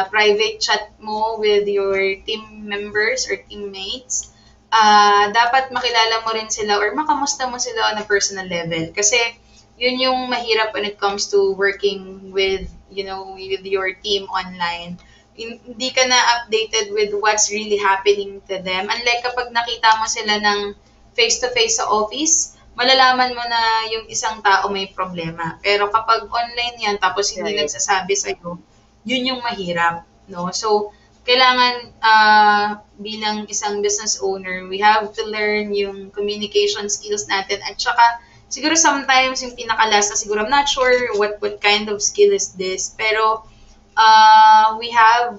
private chat mo with your team members or teammates. Dapat makilala mo rin sila or makamusta mo sila on a personal level. Kasi yun yung mahirap when it comes to working with, with your team online. Hindi ka na updated with what's really happening to them. Unlike kapag nakita mo sila ng face-to-face sa office, malalaman mo na yung isang tao may problema. Pero kapag online yan, tapos hindi right. nagsasabi sa'yo, yun yung mahirap. No? So, kailangan bilang isang business owner, we have to learn yung communication skills natin at saka siguro sometimes yung pinaka-last na siguro I'm not sure what kind of skill is this pero we have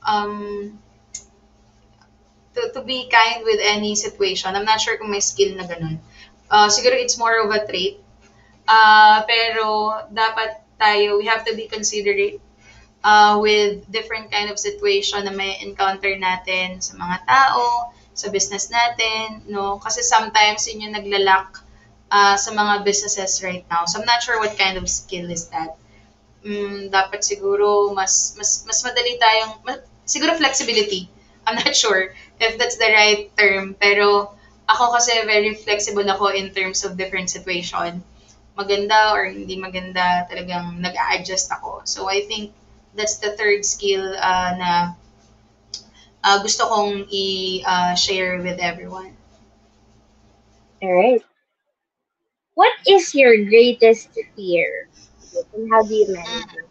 um, to be kind with any situation. I'm not sure kung may skill na ganun. Siguro it's more of a trait. Pero dapat tayo, we have to be considerate with different kind of situation na may encounter natin sa mga tao, sa business natin, no? Kasi sometimes yun yung naglalak sa mga businesses right now. So I'm not sure what kind of skill is that. Dapat siguro mas madali tayong siguro flexibility. I'm not sure if that's the right term, pero ako kasi very flexible ako in terms of different situation. Maganda or hindi maganda, talagang nag-a-adjust ako. So I think that's the third skill na gusto kong i-share with everyone. All right. What is your greatest fear? And how do you manage Mm, it?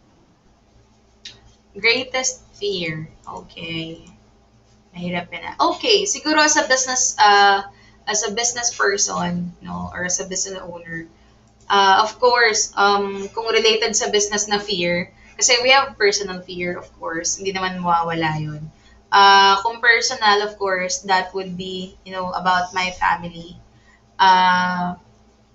greatest fear. Okay. Mahirap na. Okay, siguro as a business person, no, or as a business owner, of course, kung related sa business na fear, Kasi we have personal fear, of course. Hindi naman mawawala yun. Kung personal, of course, that would be, about my family. Uh,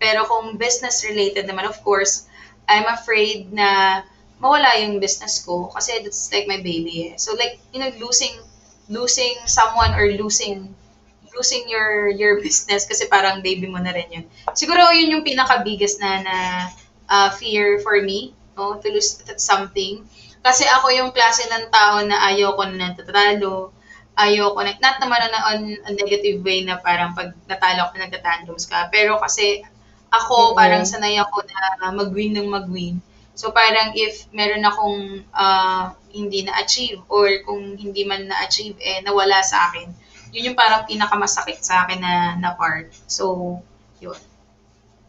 pero kung business related naman, of course, I'm afraid na mawala yung business ko kasi that's like my baby eh. So like, losing someone or losing your business kasi parang baby mo na rin yun. Siguro yun yung pinaka-biggest na fear for me, no? To lose something. Kasi ako yung klase ng tao na ayaw ko na natatalo, ayoko na, not naman on a negative way na parang pag natalo ko nagtatantrums ka, pero kasi ako parang Mm-mm. sanay ako na mag-win ng mag-win. So parang if meron akong hindi na-achieve or kung hindi man na-achieve eh nawala sa akin, yun yung parang pinakamasakit sa akin na part. So, yun.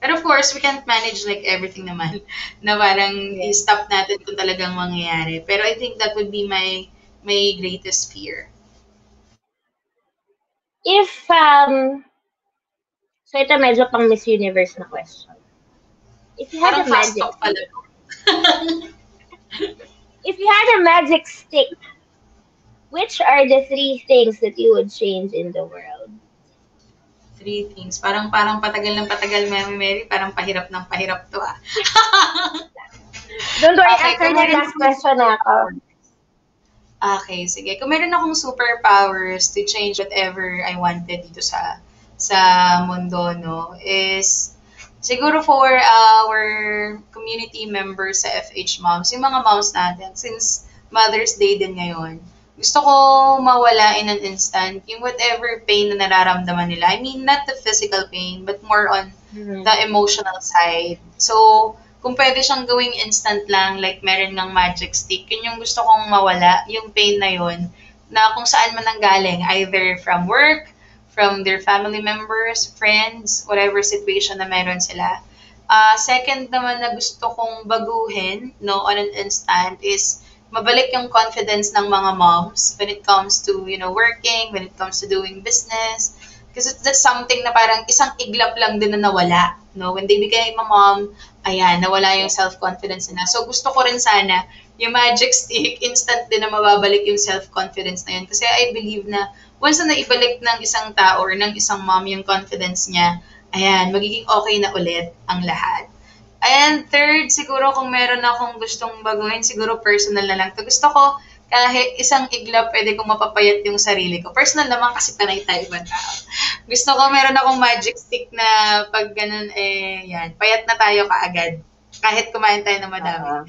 Pero of course, we can't manage like everything naman na parang Yeah. i-stop natin kung talagang mangyayari. Pero I think that would be my greatest fear. If, so ito medyo pang Miss Universe na question. If you had Parang a fast magic talk pala. stick, if you had a magic stick, which are the three things that you would change in the world? Three things. Parang patagal ng patagal, Mary Mary. Parang pahirap ng pahirap to ah. Don't worry, Okay, after kung that meron last akong question na ako. Okay, sige. Kung meron akong superpowers to change whatever I wanted dito sa mundo, no, is siguro for our community members sa FHMoms, yung mga moms natin, since Mother's Day din ngayon, gusto ko mawala in an instant yung whatever pain na nararamdaman nila. I mean, not the physical pain, but more on the Mhm. emotional side. So, kung pwede siyang gawing instant lang, like meron ng magic stick, yun yung gusto kong mawala, yung pain na yun, na kung saan man nanggaling, either from work, from their family members, friends, whatever situation na meron sila. Second naman na gusto kong baguhin, no, on an instant is mabalik yung confidence ng mga moms when it comes to, working, when it comes to doing business. Kasi that's something na parang isang iglap lang din na nawala. No? When they became a mom, ayan, nawala yung Yeah. self-confidence nila. So gusto ko rin sana yung magic stick, instant din na mababalik yung self-confidence na yun. Kasi I believe na once na naibalik ng isang tao or ng isang mom yung confidence niya, ayan, magiging okay na ulit ang lahat. And third, siguro kung meron akong gustong baguhin, siguro personal na lang. To gusto ko, kahit isang iglap, pwede kong mapapayat yung sarili ko. Personal naman kasi panay tayo ibang tao. Gusto ko meron akong magic stick na pag ganun, yan, payat na tayo kaagad. Kahit kumain tayo na madami. Oo.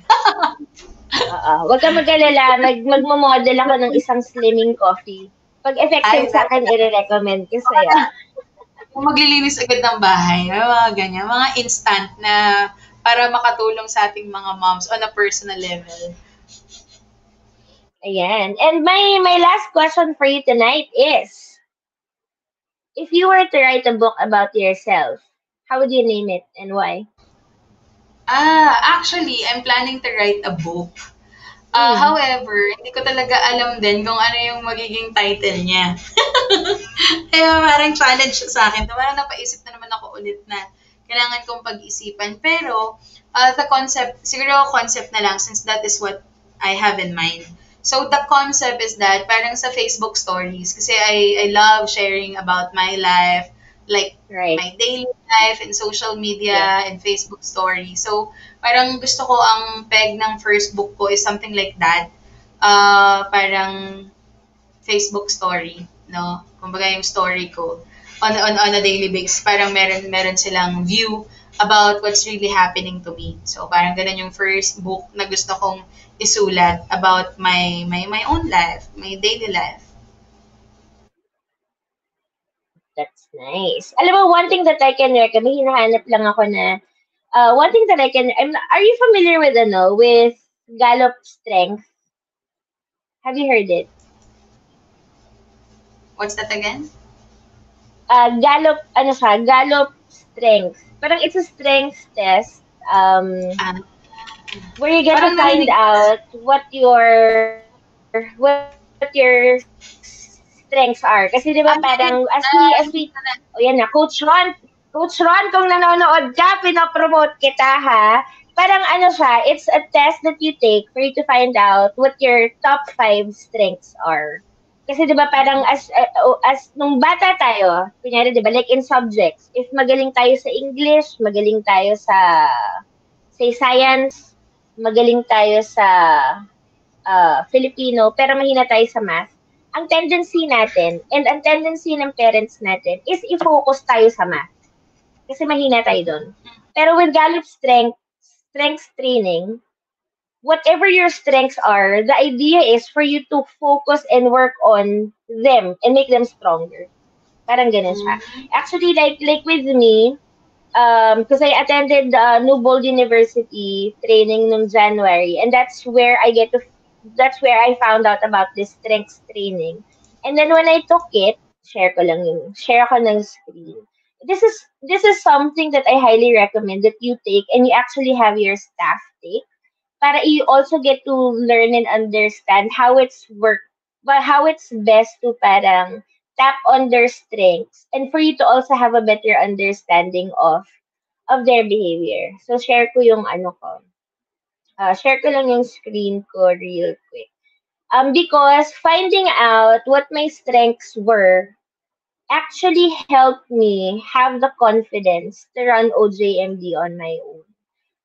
Oo. Huwag ka mag-alala. Magmo-model ako ng isang slimming coffee. Pag effective Ay, sa akin, i-recommend ko sa'yo. kung maglilinis agad ng bahay, may mga ganyan, mga instant na para makatulong sa ating mga moms on a personal level. Ayan. And my last question for you tonight is, if you were to write a book about yourself, how would you name it and why? Actually, I'm planning to write a book. Mm. However, hindi ko talaga alam din kung ano yung magiging title niya. Kaya parang challenge siya sa akin. Parang napaisip na naman ako ulit na kailangan kong pag-isipan. Pero, the concept, siguro concept na lang since that is what I have in mind. So, the concept is that parang sa Facebook stories, kasi I love sharing about my life, like Right. my daily life in social Yeah. media and Facebook story. So, parang gusto ko ang peg ng first book ko is something like that. Parang Facebook story, no? Kumbaga yung story ko on a daily basis, parang meron silang view about what's really happening to me. So parang ganun yung first book na gusto kong isulat about my own life, my daily life. That's nice. Alam mo, one thing that I can recommend, hinahanap lang ako na, one thing that I can, are you familiar with, with Gallup Strength? Have you heard it? What's that again? Gallup, Gallup Strength. Parang it's a strength test, Ah, where you get to parang find narinig ko na. out what your strengths are. Kasi 'di ba parang Ay, as we narinig ko na. oh yan na, Coach Ron, kung nanonood ka, pinopromote kita ha. parang ano siya, it's a test that you take for you to find out what your top 5 strengths are. Kasi 'di ba parang as nung bata tayo, kunyari 'di ba like in subjects, if magaling tayo sa English, magaling tayo sa say science, magaling tayo sa Filipino, pero mahina tayo sa math, ang tendency natin and ang tendency ng parents natin is i-focus tayo sa math kasi mahina tayo doon. Pero with Gallup strengths training, whatever your strengths are, the idea is for you to focus and work on them and make them stronger. Parang ganun siya. Mm. Actually, like with me, because I attended New Bold University training nung January, and that's where I found out about this strengths training. And then when I took it, share ko ng screen. This is something that I highly recommend that you take and you actually have your staff take para you also get to learn and understand how it's work, but how it's best to parang tap on their strengths and for you to also have a better understanding of their behavior. So share ko yung ano ko. Share ko lang yung screen ko real quick. Because finding out what my strengths were actually helped me have the confidence to run ojMD on my own.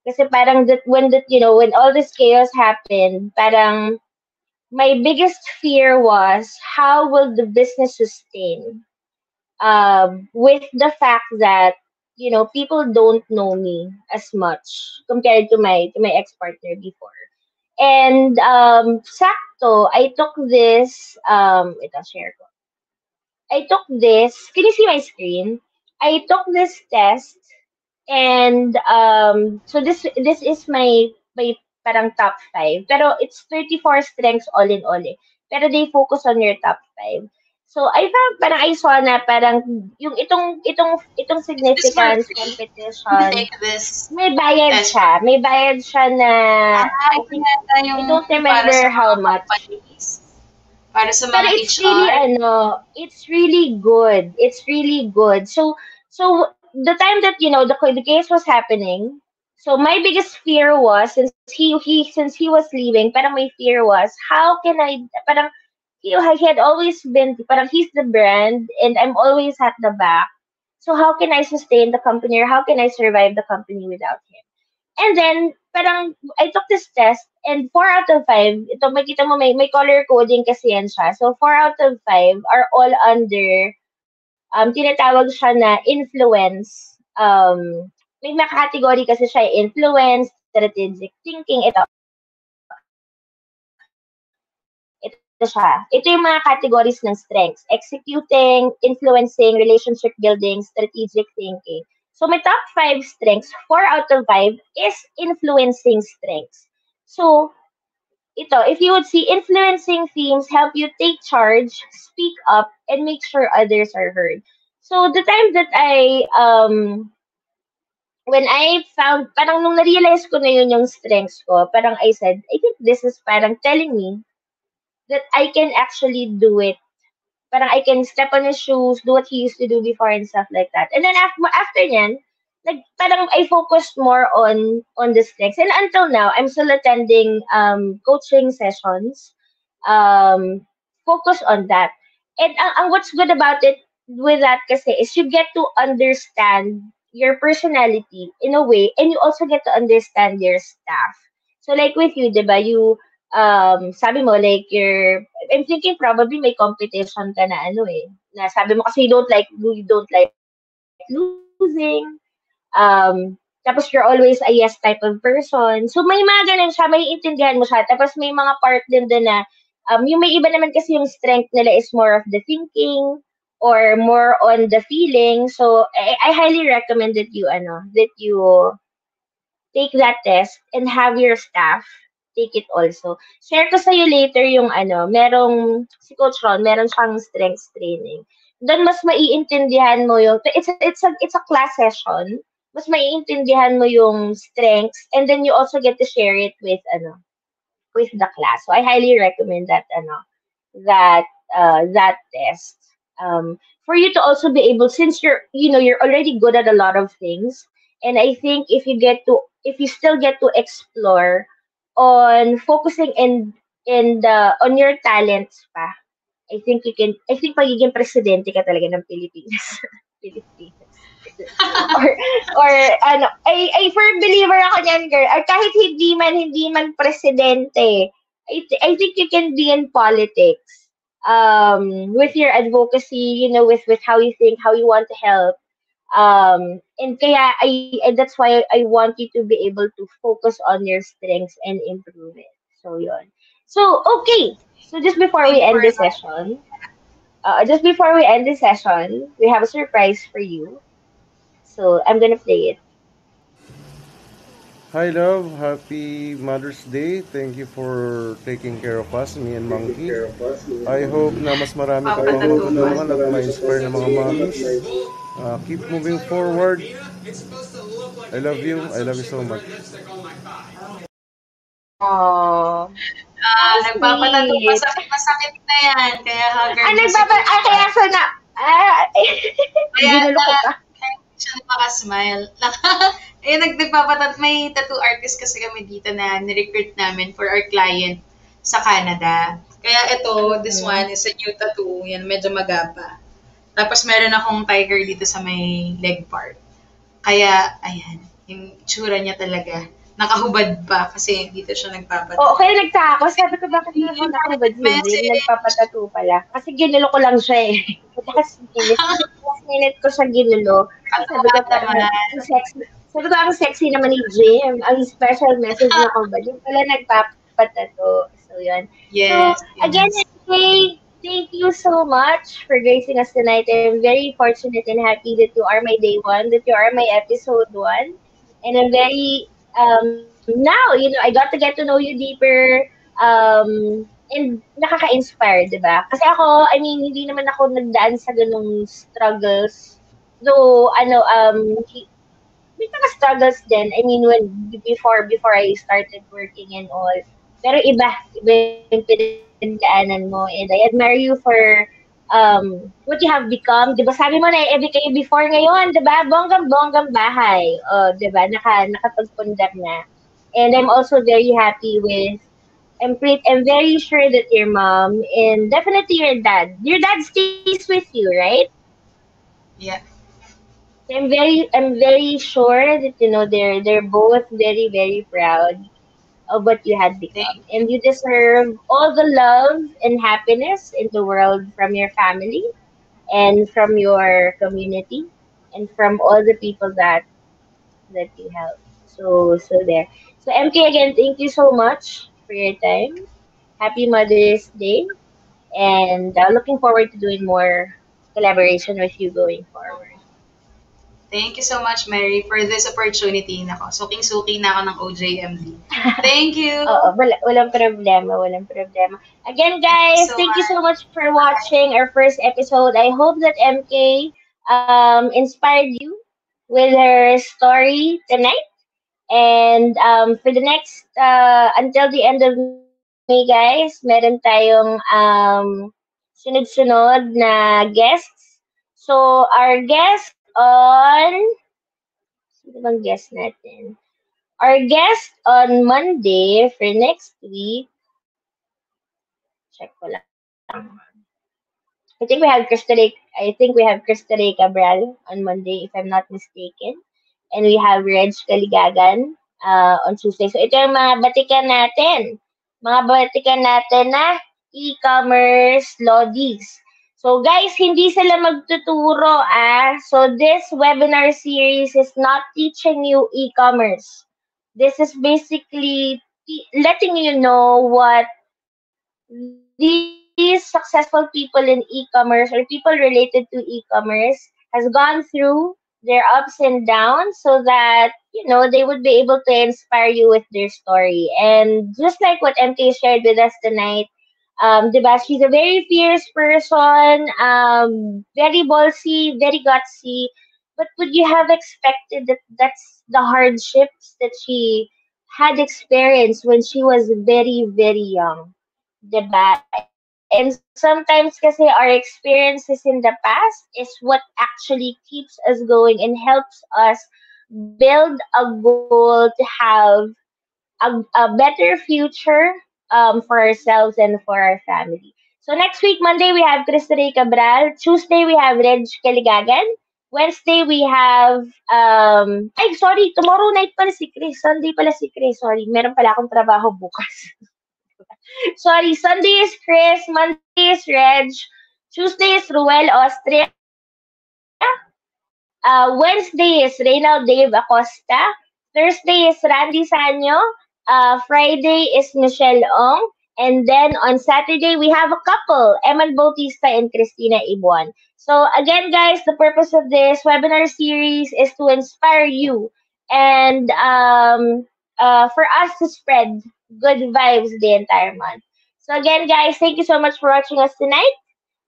Kasi parang when all this chaos happened, parang my biggest fear was how will the business sustain with the fact that people don't know me as much compared to my ex partner before. And sakto, I took this ito share ko. I took this. Can you see my screen? I took this test, and so this is my parang top 5. Pero it's 34 strengths all in all eh. Pero they focus on your top 5. So I found parang I saw na parang yung itong Is this for significance free? You competition, take this may bayad test for siya. May bayad siya na I ito think yata I yung don't para sa remember how mga much. companies, para sa Pero mga it's really HR. it's really good. It's really good. So the time that the case was happening, so my biggest fear was since he was leaving, parang my fear was how can I parang he had always been parang he's the brand and I'm always at the back. So how can I sustain the company or how can I survive the company without him? And then, parang, I took this test, and 4 out of 5, ito, makita mo, may color coding kasi yan siya. So, 4 out of 5 are all under, tinatawag siya na influence. May mga category kasi siya, influence, strategic thinking, ito siya. Ito yung mga categories ng strengths. Executing, influencing, relationship building, strategic thinking. So my top 5 strengths, 4 out of 5 is influencing strengths. So ito, if you would see influencing themes help you take charge, speak up, and make sure others are heard. So the time that when I found, parang nung na-realize ko na yun yung strengths ko, parang I said, I think this is parang telling me that I can actually do it. Parang I can step on his shoes, do what he used to do before and stuff like that. And then after nyan, parang I focused more on the strengths. And until now, I'm still attending coaching sessions. Focus on that. And ang what's good about it with that kasi is you get to understand your personality in a way and you also get to understand your staff. So like with you, 'di ba? You sabi mo like I'm thinking probably may competition ka na ano eh. Na sabi mo kasi you don't like losing. Tapos you're always a yes type of person. So may mga ganun siya, may intindihan mo siya. Tapos may mga part din doon na yung may iba naman kasi yung strength nila is more of the thinking or more on the feeling. So I highly recommend that you take that test and have your staff take it also. Share ko sa'yo later yung si Coach Ron, meron siyang strengths training. Doon mas maiintindihan mo yung, it's a class session, mas maiintindihan mo yung strengths and then you also get to share it with the class. So I highly recommend that that test. For you to also be able, since you're already good at a lot of things, and I think if you get to if you still get to explore on focusing on your talents pa, I think magiging presidente ka talaga ng Pilipinas. Pilipinas. or or ano, ay firm believer ako niyan, girl. Or kahit hindi man presidente, I think you can be in politics. With your advocacy, with how you think, how you want to help. And kaya that's why I want you to be able to focus on your strengths and improve it. So yun. So okay. So Looking forward. just before we end the session, we have a surprise for you. So I'm gonna play it. Hi, love. Happy Mother's Day. Thank you for taking care of us, me and Monkey. I hope na mas marami ka pang Papatato pa. matulungan at ma-inspire ng mga mommies. Keep moving forward. I love you. I love you so much. Oh, how Nagpapatato sweet. masakit na yan. Kaya haggard na si Ah, Coach kaya Kat. so na, ah, Kaya ginulo ko ka. kaya hindi siya nakaka-smile. Ayun, may tattoo artist kasi kami dito na ni-recruit namin for our client sa Canada. Kaya ito, this Mm-mm. one is a new tattoo. Yan, medyo magapa. Tapos meron akong tiger dito sa may leg part. Kaya, ayan, yung tsura niya talaga. Nakahubad pa kasi dito siya Oo, nagpapatato. kaya nagtaka ako. Sabi ko, bakit naman nakahubad si Jim? Message. Nagpapatato pala. Kasi ginulo ko lang siya eh. Last minute ko siya ginulo. Sabi Katuwa ko, naman. ang sexy. Sabi ko, ang sexy naman ni Jim. Ang special message na ko ba? Yung pala nagpapatato. So, yun. So, Yes, again, yes. hey, thank you so much for gracing us tonight. I'm very fortunate and happy that you are my day one, that you are my episode one. And I'm very now, I got to get to know you deeper, and nakaka-inspire, di ba? Kasi ako, I mean, hindi naman ako nagdaan sa ganung struggles. Though, may mga struggles din. I mean, before I started working and all. Pero iba yung pinagdaanan mo. And I admire you for what you have become. 'Di ba? Sabi mo na every kayo before ngayon, 'di ba? Bonggang-bonggang bahay. Oh, 'di ba? Nakapagpundar na. And I'm also very happy with I'm very sure that your mom and definitely your dad stays with you, right? Yeah. I'm very sure that they're both very very proud of what you had Thank become, you. and you deserve all the love and happiness in the world from your family and from your community and from all the people that you help. So there. So MK, again, thank you so much for your time. Happy Mother's Day, and looking forward to doing more collaboration with you going forward. Thank you so much, Mary, for this opportunity. Nako, suking-suki na ako ng ojMD. Thank you. Oo, walang problema, walang problema. Again, Thank you guys, so thank you so much. much for watching our first episode. I hope that MK inspired you with her story tonight. And for the next, until the end of May, guys, meron tayong sunod-sunod na guests. So, our guest sino bang guest natin? Our guest on Monday for next week, check ko lang. I think we have Crystal Ray Cabral on Monday, if I'm not mistaken. And we have Reg Kaligagan on Tuesday. So ito yung mga batikan natin. Mga batikan natin na e-commerce lodies. So guys, hindi sila magtuturo ah. So this webinar series is not teaching you e-commerce. This is basically letting you know what these successful people in e-commerce or people related to e-commerce has gone through their ups and downs so that they would be able to inspire you with their story. And just like what MK shared with us tonight, diba, she's a very fierce person, very ballsy, very gutsy. But would you have expected that that's the hardships that she had experienced when she was very, very young? 'Di ba? And sometimes kasi our experiences in the past is what actually keeps us going and helps us build a goal to have a better future for ourselves and for our family. So next week, Monday, we have Krista Ray Cabral. Tuesday, we have Reg Kaligagan. Wednesday, we have, ay, sorry, tomorrow night pala si Chris. Sunday pala si Chris. Sorry, meron pala akong trabaho bukas. Sorry, Sunday is Chris. Monday is Reg. Tuesday is Ruel Austria. Wednesday is Reynald Dave Acosta. Thursday is Randy Sanyo. Friday is Michelle Ong. And then on Saturday, we have a couple, Eman Bautista and Christina Ibuan. So again, guys, the purpose of this webinar series is to inspire you and for us to spread good vibes the entire month. So again, guys, thank you so much for watching us tonight.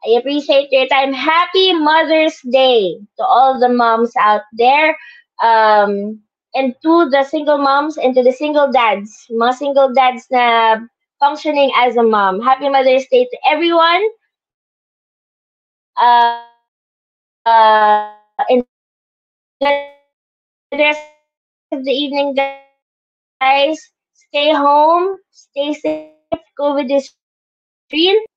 I appreciate your time. Happy Mother's Day to all the moms out there. And to the single moms and to the single dads. Mga single dads na functioning as a mom. Happy Mother's Day to everyone. Enjoy the rest of the evening, guys. Stay home. Stay safe. COVID is real. And